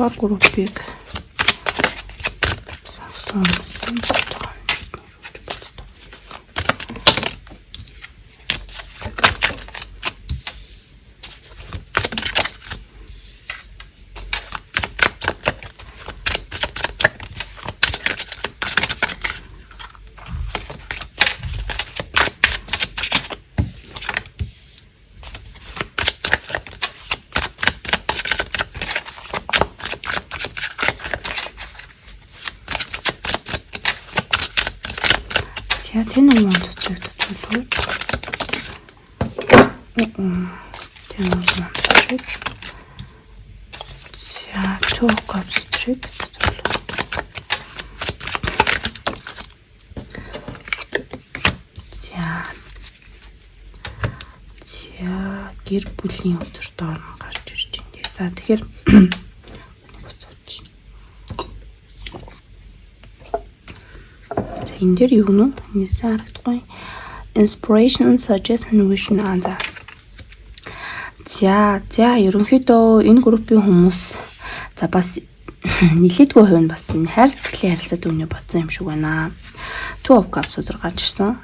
За группийг сонгосон. Я тэнэ мод чигт төлөв. Тэнэ мод чиг. Я чокап чиг төлөв. За гэр бүлийн өдөрт орно гарч ирж байна. За тэгэхээр энэ дээр юу гэнэ? Нийсээ харагдахгүй. Inspiration, suggestion, vision за. За ерөнхийдөө энэ группийн хүмүүс за бас нэлээдгүй хувь нь бас энэ хайр сэтгэлийн харилцааг өмнө бодсон юм шиг байна. Two of Cups үзэр гарч ирсэн.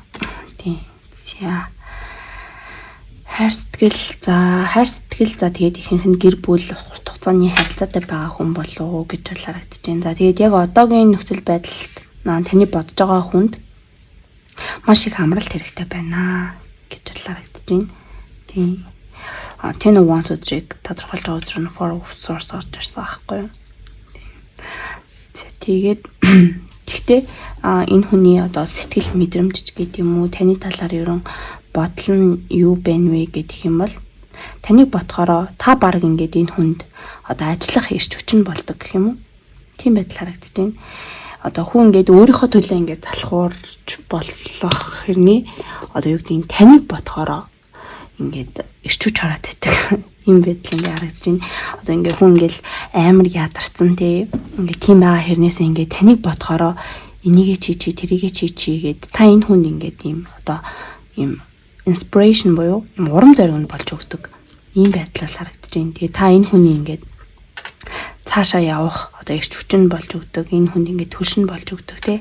Тийм. За хайр сэтгэл за тэгээд ихэнх нь гэр бүл урт хугацааны харилцаатай байгаа хүн болов уу гэж харагдаж байна. За тэгээд яг одоогийн нөхцөл байдалд таны бодож байгаа хүнд маш их амралт хэрэгтэй байна гэж харагдаж байна. Тийм. Ten of Wands үзрийг тодорхойлж байгаа үзэр нь Four of Swords гарч ирсэн аахгүй юу? Тэгээд Гэхдээ энэ хүний одоо сэтгэл мэдрэмж гэдэг юм уу, таны талаар ерөн бодол нь юу байна вэ гэдэг юм бол таныг бодохороо та баг ингээд энэ хүнд одоо ажиллах эрч хүчин болдог гэх юм уу? Тийм байдал харагдаж байна. Одоо хүн ингээд өөрийнхөө төлөө ингээд залхуурч болох хэрний одоо юу гэдэг нь таныг бодохороо ингээд эрч хүч хараад байдаг. Ийм байдал ингээд харагдаж байна. Одоо ингээд хүн ингээд амар ядарсан тий. Ингээд тийм байгаа хэрнээсээ ингээд таныг бодохороо энийгээ чи тэрийгээ чи гэд та энэ хүнд ингээд ийм одоо ийм inspiration буюу ийм урам зориг нь болж өгдөг. Ийм байдлаар харагдаж байна. Тэгээ та энэ хүний ингээд цаашаа явах одоо эрч хүчин болж өгдөг. Энэ хүнд ингээд түлшин болж өгдөг тий.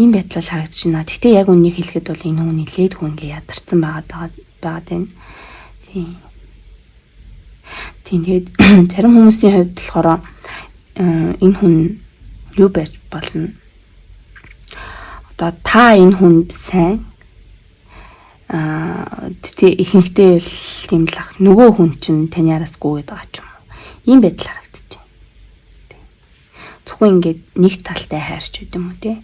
Ийм байдлаар харагдаж байна. Гэхдээ яг үнийг хэлэхэд бол энэ хүн нилээд хүн ингээд ядарсан байгаа байна. Тийм тэгээд зарим хүмүүсийн хувьд болохоор энэ хүн юу байж болно? Одоо та энэ хүнд сайн ихэнхдээ тийм л ах нөгөө хүн чинь таны араас гүйгээд байгаа ч юм уу. Ийм байдал харагдаж байна. Зөвхөн ингээд нэг талтай хайрч үт юм уу те.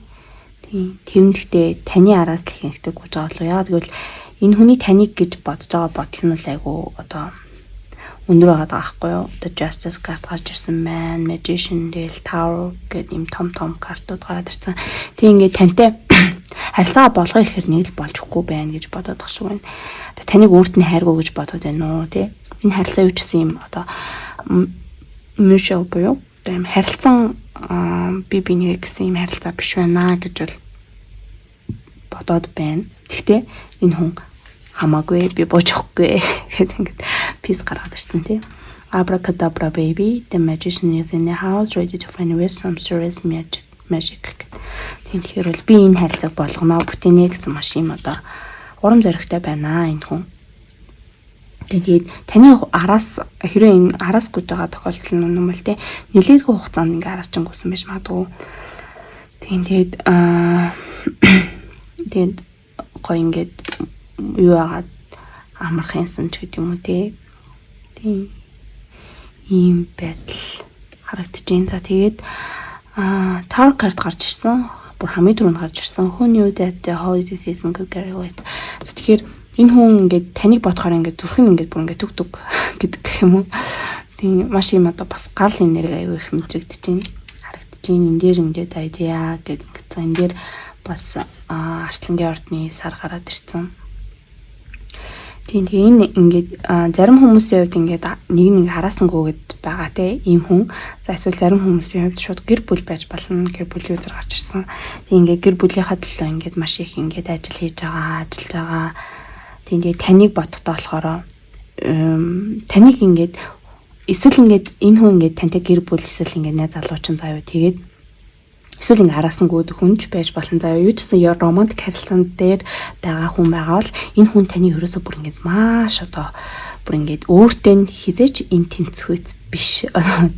Тийм. Тэр нь гэхдээ таны араас л ихэнхдээ гүйж байгаа болоо. Яагаад гэвэл энэ хүний таныг гэж бодож байгаа бодол нь л айгу одоо өндөр байгаа байхгүй юу? Одоо Justice карт гарч ирсэн байна. Magician, Del Tower гэдэг юм том картууд гараад ирсэн. Тэг ингээд тантай харилцаа болгох ихэр нэг л болж өгөхгүй байна гэж бодоод байгаа шүү байна. Одоо таныг өөрт нь хайргүй гэж бодоод байна уу тий? Энэ харилцаа юу ч гэсэн юм одоо mutual буюу одоо юм харилцан би бинийг гэсэн юм харилцаа биш байна гэж бол бодоод байна. Гэхдээ энэ хүн хамаагүй би буучихгүй гэдэг ингээд пис гаргаад ирсэн тий. Abracadabra baby, the magician is in the house ready to find with some serious magic. Тэгэхээр бол би энэ харилцааг болгоно бүтэнэ гэсэн маш юм одоо урам зоригтой байна энэ хүн. Тэгээд таны араас хэрэг энэ араас гүйж байгаа тохиолдол нь юм бол тий нэлээдгүй хугацаанд ингээ араас чинь гүйсэн байж магадгүй. Тэгээд гоё ингээд юу яагаад амархынсан ч гэдэг юм уу тий. Тийм ийм байдал харагдаж байна. За тэгээд Tower card гарч ирсэн. Бүр хамгийн түрүүнд гарч ирсэн. Who knew that the holiday season could get late. Тэгэхээр энэ хүн ингээд таныг бодохоор ингээд зүрхэн ингээд бүр ингээд түг гэдэг юм уу. Тийм маш юм одоо бас гал энерги аюу их мэдрэгдэж байна. Харагдаж байна. Энд дээр ингээд idea гэдэг ингээд энэ дээр бас арслангийн ордны сар гараад ирсэн. Тийм энэ ингээд зарим хүмүүсийн хувьд ингээд нэг хараасангүйгээд байгаа те ийм хүн. За эсвэл зарим хүмүүсийн хувьд шууд гэр бүл байж болно. Гэр бүлийн үзэр гарч ирсэн. Тийм ингээд гэр бүлийнхаа төлөө ингээд маш их ингээд ажил хийж байгаа, ажиллаж байгаа. Тийм тэгээд таныг бодохдоо болохоор таныг ингээд эсвэл ингээд энэ хүн ингээд тантай гэр бүл эсвэл ингээд найз залуучин заяа тэгээд эсвэл ингээ хараасангүйд хүнч байж болно. За юу ч гэсэн романтик харилцаанд дээр байгаа хүн байгаа бол энэ хүн таны ерөөсөө бүр ингээд маш одоо бүр ингээд өөртөө хизээч эн тэнцвэц биш.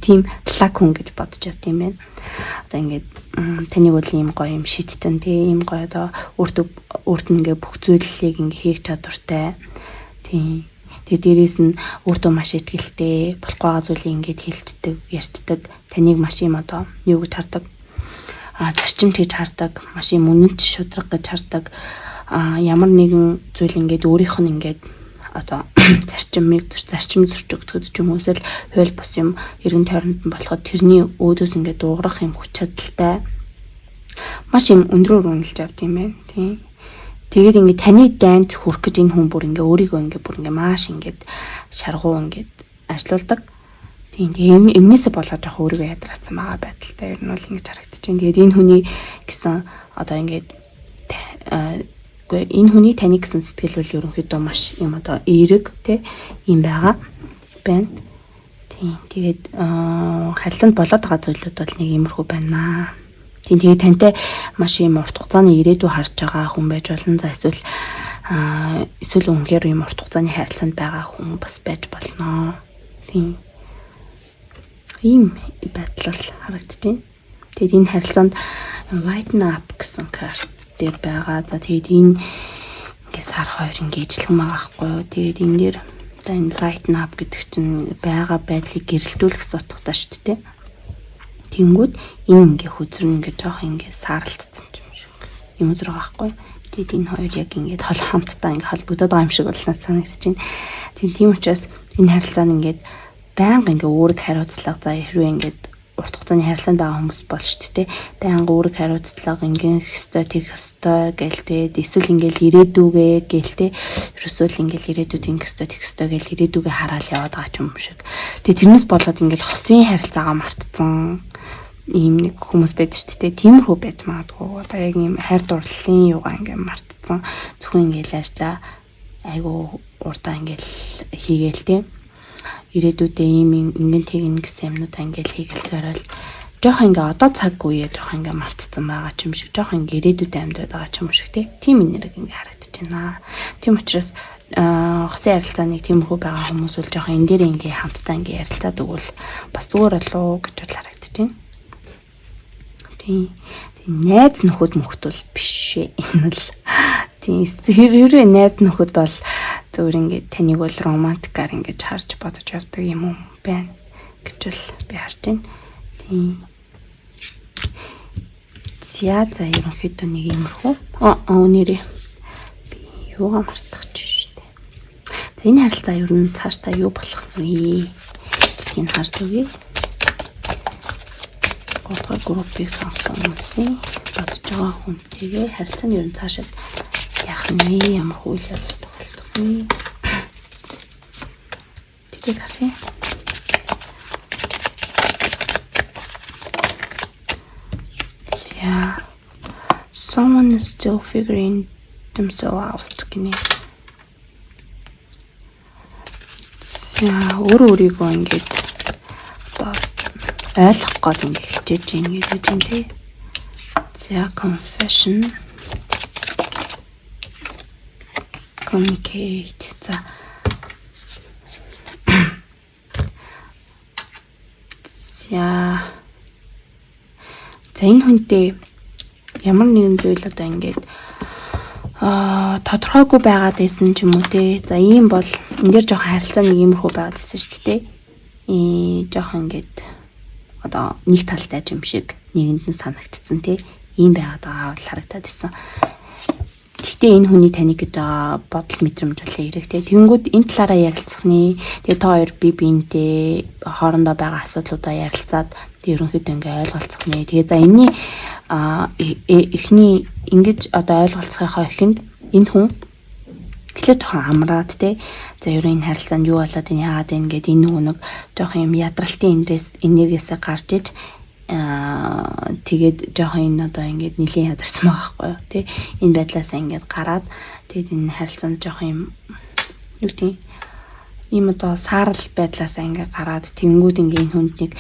Тийм лаг хүн гэж бодож явд юм байна. Одоо ингээд таныг бол ийм гоё юм шиттэн тийм гоё одоо өөрт нь ингээ бүх зүйлийг ингээ хийх чадвартай. Тийм. Тэгээ дээрээс нь өөртөө маш ихтэй болохгүй байгаа зүйлийг ингээд хэлцдэг, ярьцдаг. Таныг маш юм одоо юу гэж хардаг. Зарчимт гэж хардаг, маш юм үнэнч шудраг гэж хардаг. Ямар нэгэн зүйл ингээд өөрийнх нь ингээд одоо зарчим зөрчигдөхөд ч юм уу эсвэл хууль бус юм эргэн тойронд нь болоход тэрний өөдөөс ингээд дуугарах юм хүч чадалтай маш юм өндрөөр үнэлж авд юм байна тийм. Тэгээд ингээд таны дайнд хүрэх гэж энэ хүн бүр ингээд өөрийгөө ингээд бүр ингээд маш ингээд шаргуу ингээд ажилуулдаг. Тийм энээсээ болоод яг өөрийгөө ядраацсан байгаа байдалтай ер нь бол ингэж харагдаж байна. Тэгээд энэ хүний гэсэн одоо ингээд энэ хүний таны гэсэн сэтгэл бол ерөнхийдөө маш юм одоо эерэг тий юм байгаа байна. Тийм тэгээд харилцаанд болоод байгаа зүйлүүд бол нэг иймэрхүү байна. Тийм тэгээд тантай маш юм урт хугацааны ирээдүй харж байгаа хүн байж болно. За эсвэл үнэхээр юм урт хугацааны харилцаанд байгаа хүн бас байж болно. Тийм ийм байдал бол харагдаж байна. Тэгээд энэ харилцаанд Whiten Up гэсэн карт дээр байгаа. За тэгээд энэ ингээд сар хоёр ингээд ижлэн байгаа байхгүй юу. Тэгээд энэ дээр одоо энэ Whiten Up гэдэг чинь байгаа байдлыг гэрэлтүүлэх сутгатай шүү дээ. Тэнгүүд энэ ингээ хөзөр ингээ жоох ингээ сааралцсан юм шиг юм зүрх байхгүй. Тэгээд энэ хоёр яг ингээ хол хамтдаа ингээ холбогдоод байгаа юм шиг болноо санагдаж байна. Тийм учраас энэ харилцаа нь ингээ байнга ингээ өөрөг хариуцлага за хэрвээ ингээ урт хугацааны харилцаанд байгаа хүмүүс бол шүү дээ. Байнга өөрөг хариуцлага ингээ хөстой тийх хөстой гэлтэй эсвэл ингээл ирээдүгээ гэлтэй ерөөсөө ингээл ирээдүйд ингээ хөстой тийх хөстой гэл ирээдүгээ хараал яваад байгаа ч юм шиг. Тэгээд тэрнээс болоод ингээ хосын харилцаагаа мартцсан ийм нэг хүмүүс байдаг шүү дээ. Тиймэрхүү байж магадгүй. Одоо яг ийм хайр дурлалын юугаа ингээ мартцсан. Зөвхөн ингээл ажиллаа айгу уртаа ингээл хийгээл тийм ирээдүйдээ ийм ингэн тэгнэ гэсэн юмнуудаа ингээл хийгээл зориул жоох ингээ одоо цаг үеэ жоох ингээ мартцсан байгаа ч юм шиг жоох ингээ ирээдүйдээ амьдраад байгаа ч юм шиг тийм энерги ингээ харагдаж байна. Тийм учраас хосын ярилцааныг тиймэрхүү байгаа хүмүүс бол жоох энэ дээр ингээ хамтдаа ингээ ярилцаад өгвөл бас зүгээр болоо гэж бол харагдаж байна. Тийм найз нөхөд мөхтөл биш ээ. Энэ л тийм хэрвээ найз нөхөд бол зүгээр ингээд таныг бол романтикаар ингээд харж бодож явдаг юм уу байна гэж бол би харж байна. Тийм. За ерөнхийдөө нэг иймэрхүү. Өнөөдрөө би юугаа мартчихж штэ. За энэ харилцаа ер нь цаашдаа юу болох вэ? Гэдгийг харж үгэй. Гурван группийг сонгосон хүмүүсийн бодож байгаа хүнтэйгээ харилцааны ер нь цаашаа яах нь ямар үйл явдал тохиолдох вэ? Тэдэг харъя. За someone is still figuring themselves out гинэ. За өөрийгөө ингээд одоо ойлгох гээд ингээд хичээж ийн гэж юм тий. За confession communicate за энэ хүнтэй ямар нэгэн зүйл одоо ингээд тодорхойгүй байгаад байсан ч юм уу те. За ийм бол энэ дэр жоохон харилцаа нэг иймэрхүү байгаад байсан шүү дээ. Жоохон ингээд одоо нэг талтай юм шиг нэгэнд нь санагдцсан те. Ийм байгаад байгаа бол харагдаад байсан. Гэхдээ энэ хүний таныг гэж байгаа бодол мэдрэмж бол хэрэгтэй. Тэгэнгүүт энэ талаараа ярилцсны. Тэгээ та хоёр биентэй хоорондоо байгаа асуудлуудаа ярилцаад ерөнхийдөө ингээ ойлголцохны. Тэгээ за энэний эхний ингэж одоо ойлголцохынхаа ихэнд энэ хүн эхлээд жоохон амраад те. За ерөн энэ харилцаанд юу болоод энэ яагаад энэ гээд энэ нүг жоохон юм ядралтын энергиэсээ гарч иж тэгээд жоохон энэ одоо ингээд нэлийн ядарсан байгаа байхгүй юу тий. Энэ байдлаасаа ингээд гараад тэгээд энэ харилцаанд жоохон юм юу тийм ийм одоо саарл байдлаасаа ингээд гараад тэнгүүд ингээд энэ хүнд нэг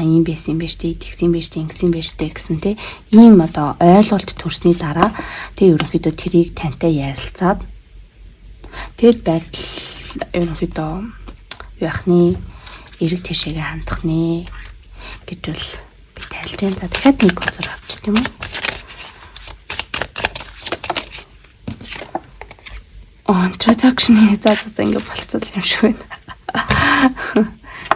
ийм байсан юм байна штэ тэгсэн юм байна штэ ингэсэн юм байна штэ гэсэн тий. Ийм одоо ойлголт төрсний дараа тэг ерөнхийдөө тэрийг тантай ярилцаад тэгээд байдал ерөнхийдөө яахны эрэг тишээгээ хандах нэ гэж бол тайлж байна. За дахиад нэг концор авчих тийм үү? Introduction-ийн за ингэ болцол юм шиг байна.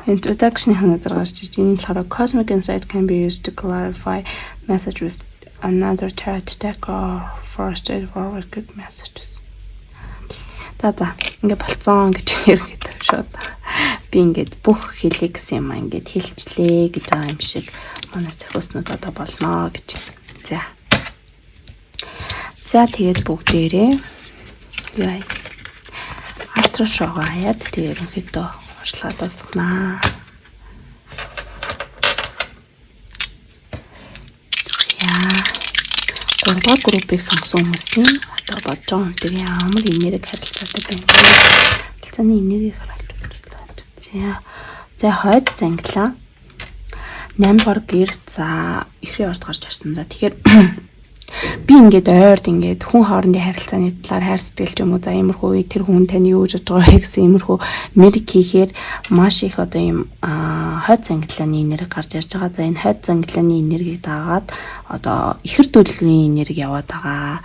Introduction-ийн ханазар гарч ирж энэ болохоор cosmic insight can be used to clarify message with another chart deck or for straightforward good messages. За ингэ болцсон гэж яригддаг шууд. Би ингээд бүх хэлийг гэсэн юм ингээд хэлчлээ гэж байгаа юм шиг манай зохиоснууд одоо болноо гэж. За тэгээд бүгдээрээ яа астро шоугаа хаяад тэгээд ерөнхийдөө урьдчилгаа дуусгана. Гурван группийг сонгосон хүмүүсийн одоо бодож байгаа хүнтэйгээ ямар энерги харилцаатай байна. Харилцааны энерги харилцаа. За хойд занглаа. 8 дугаар гэр за ихрийн орд гарч ирсэн. За тэгэхээр би ингээд ойрд ингээд хүн хоорондын харилцааны талаар хайр сэтгэл ч юм уу за иймэрхүү тэр хүн таны юу гэж байгаа вэ гэсэн иймэрхүү мэрэг хийхээр маш их одоо ийм хойд занглааны энерги гарч ирж байгаа. За энэ хойд занглааны энергийг дагаад одоо ихэр төлөвийн энерги яваад байгаа.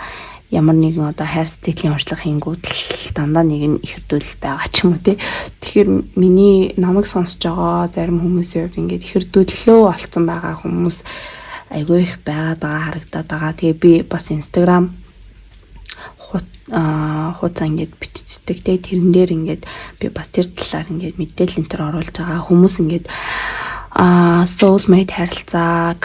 Ямар нэгэн одоо хайр сэтгэлийн уншлах хийнгүүд л дандаа нэг нь ихэрдүүл байгаа ч юм уу тий. тэгэхээр миний намайг сонсож байгаа зарим хүмүүсийн хувьд ингээд ихэр дөлөө олцсон байгаа хүмүүс айгүй их байгаад байгаа харагдаад байгаа. Тэгээ би бас Instagram хуудас ингээд биччихдэг. Тэгээ тэрэн дээр ингээд би бас тэр талаар ингээд мэдээлэл энэ төр оруулж байгаа. Хүмүүс ингээд soulmate харилцаа,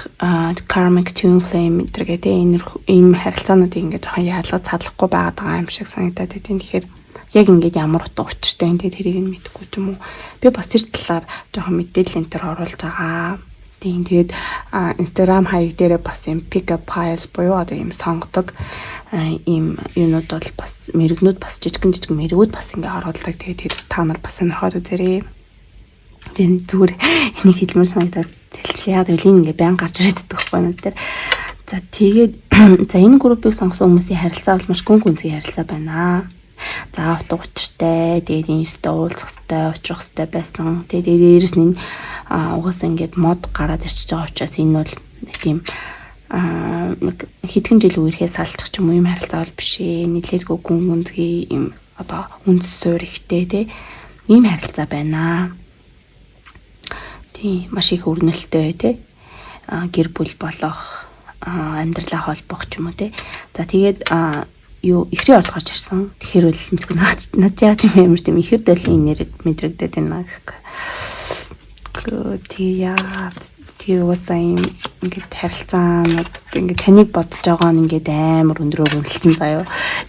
karmic twin flame гэдэг ийм харилцаануудыг ингээд жоохон яалгад цадлахгүй байгаа юм шиг санагдаад байна. Тэгэхээр яг ингээд ямар утга учиртай энэ тэрийг нь мэдэхгүй ч юм уу. Би бас тэр талаар жоохон мэдээлэл энэ төр оруулж байгаа. Тэгээд Instagram хаяг дээрээ бас юм pick up pile буюу одоо юм сонгодог ийм юунууд бол бас мэрэгнүүд бас жижигэн мэрэгүүд бас ингээ оруулдаг. Тэгээд та нар бас сонирхоод үзээрэй. Тэгээд зүгээр энийг хэлмээр санагдаад тэлчлээ. Яг үл ингээ баян гарч ирээд байгаа юм дээр. За тэгээд за энэ группийг сонгосон хүмүүсийн харилцаа бол маш гүн гүнзгий харилцаа байна. За утга учиртай, тэгээд энэ өстө уулзах хэвээр, учрах хэвээр байсан. Тэгээд дээрээс нь угаасаа ингээд мод гараад ирчихэж байгаа учраас энэ бол тийм нэг хэдхэн жил үерхээс салчих ч юм уу юм харилцаа бол биш ээ. Нилээдгүй гүн гүнзгий юм одоо үндэс суур ихтэй тий ийм харилцаа байна. Тийм маш их өрнөлттэй тий гэр бүл болох амьдралаа холбох ч юм уу тий. За тэгээд юу ихрийн орд гарч ирсэн. Тэгэхээр бол мэдгүй над яаж юм ямар тийм ихэр дөлийн нэр мэдрэгдээд байна гэх. Тэгээ угаасаа юм ингээд харилцаанууд ингээд таныг бодож байгаа нь ингээд амар өндрөөр өрөлдсөн заяо.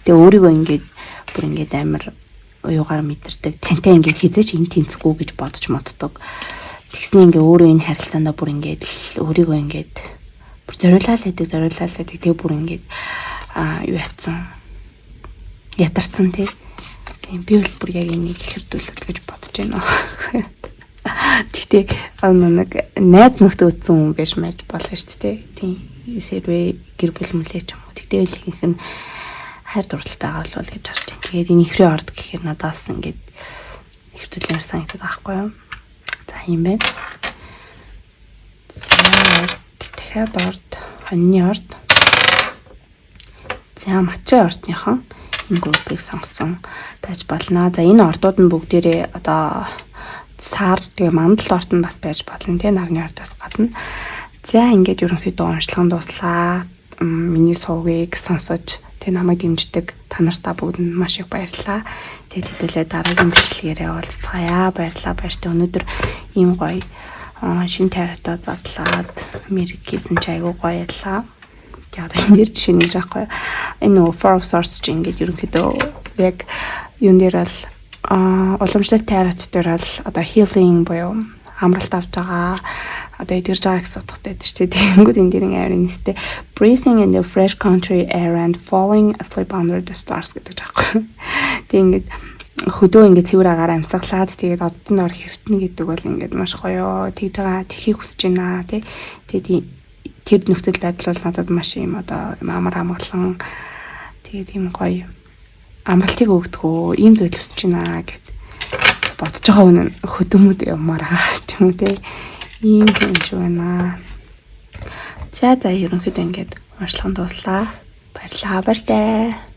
Тэгээ өөрийгөө ингээд бүр ингээд амар уюугаар мэдэрдэг. Тантай ингээд хизээч эн тэнцэхгүй гэж бодож моддог. Тэгснэ ингээд өөрөө энэ харилцаандаа бүр ингээд өөрийгөө ингээд бүр зориулаад байдаг. Тэгээ бүр ингээд юу ятсан ятарсан тий. Би бол бүр яг энийг ихэрдүүлвэл гэж бодож байна. Тэгтээ нэг найз нөхдөд үтсэн хүн биш мэж болно шүү дээ. Тийм. Сэрвэ гэр бүл мүлээ ч юм уу. Тэгтээ л ихэнх нь хайр дурлал байгаа бол гэж харж байна. Тэгээд энэ ихрийн орд гэхээр надаас ингээд ихэрдүүлмээр санагдаад байхгүй юу? За юм байна. Тэгэхээр орд, хоньны орд. За матрын ордныхан энэ группыг сонгосон байж болно. За энэ ордууд нь бүгдээрээ одоо сар тэгээ мандал орд нь бас байж болно тий нарны ордоос гадна. За ингээд ерөнхийдөө уншлагын дуслаа. Миний сувгийг сонсож тэг намайг дэмждэг та нартаа бүгдэнд маш их баярлалаа. Тэгээд хэдүүлээ дараагийн бичлэгээрээ уулзцгаая. Баярлалаа. Өнөөдөр ийм гоё шин тариатай задлаад мэрэг хийсэн ч айгүй гоё яллаа. Яг энэ дэр жишээ нэж байхгүй. Энэ нөгөө four of swords чинь ингээд ерөнхийдөө яг юун дээр л уламжлалт тарот дээр л одоо healing буюу амралт авч байгаа одоо эдгэрж байгаа гэсэн утгатай байдаг шүү дээ. Тэгэнгүүт энэ дэрийн айрын нэстэй breathing in the fresh country air and falling asleep under the stars гэдэг жаахгүй. Тэг ингээд хөдөө ингээд цэвэр агаар амьсгалаад тэгээд оддын ор хэвтнэ гэдэг бол ингээд маш гоё тэгж байгаа тэхийг хүсэж байна тий. Тэгээд тэр нөхцөл байдал бол надад маш юм одоо амар амгалан тэгээд юм гоё амралтыг өгдөгөө ийм төлөвсөж байна гэд бодож байгаа үнэн хөдөөмөд юмараа ч юм уу те ийм юм шиг байна. За ерөнхийдөө ингээд уншлагын дууслаа. Баярлалаа.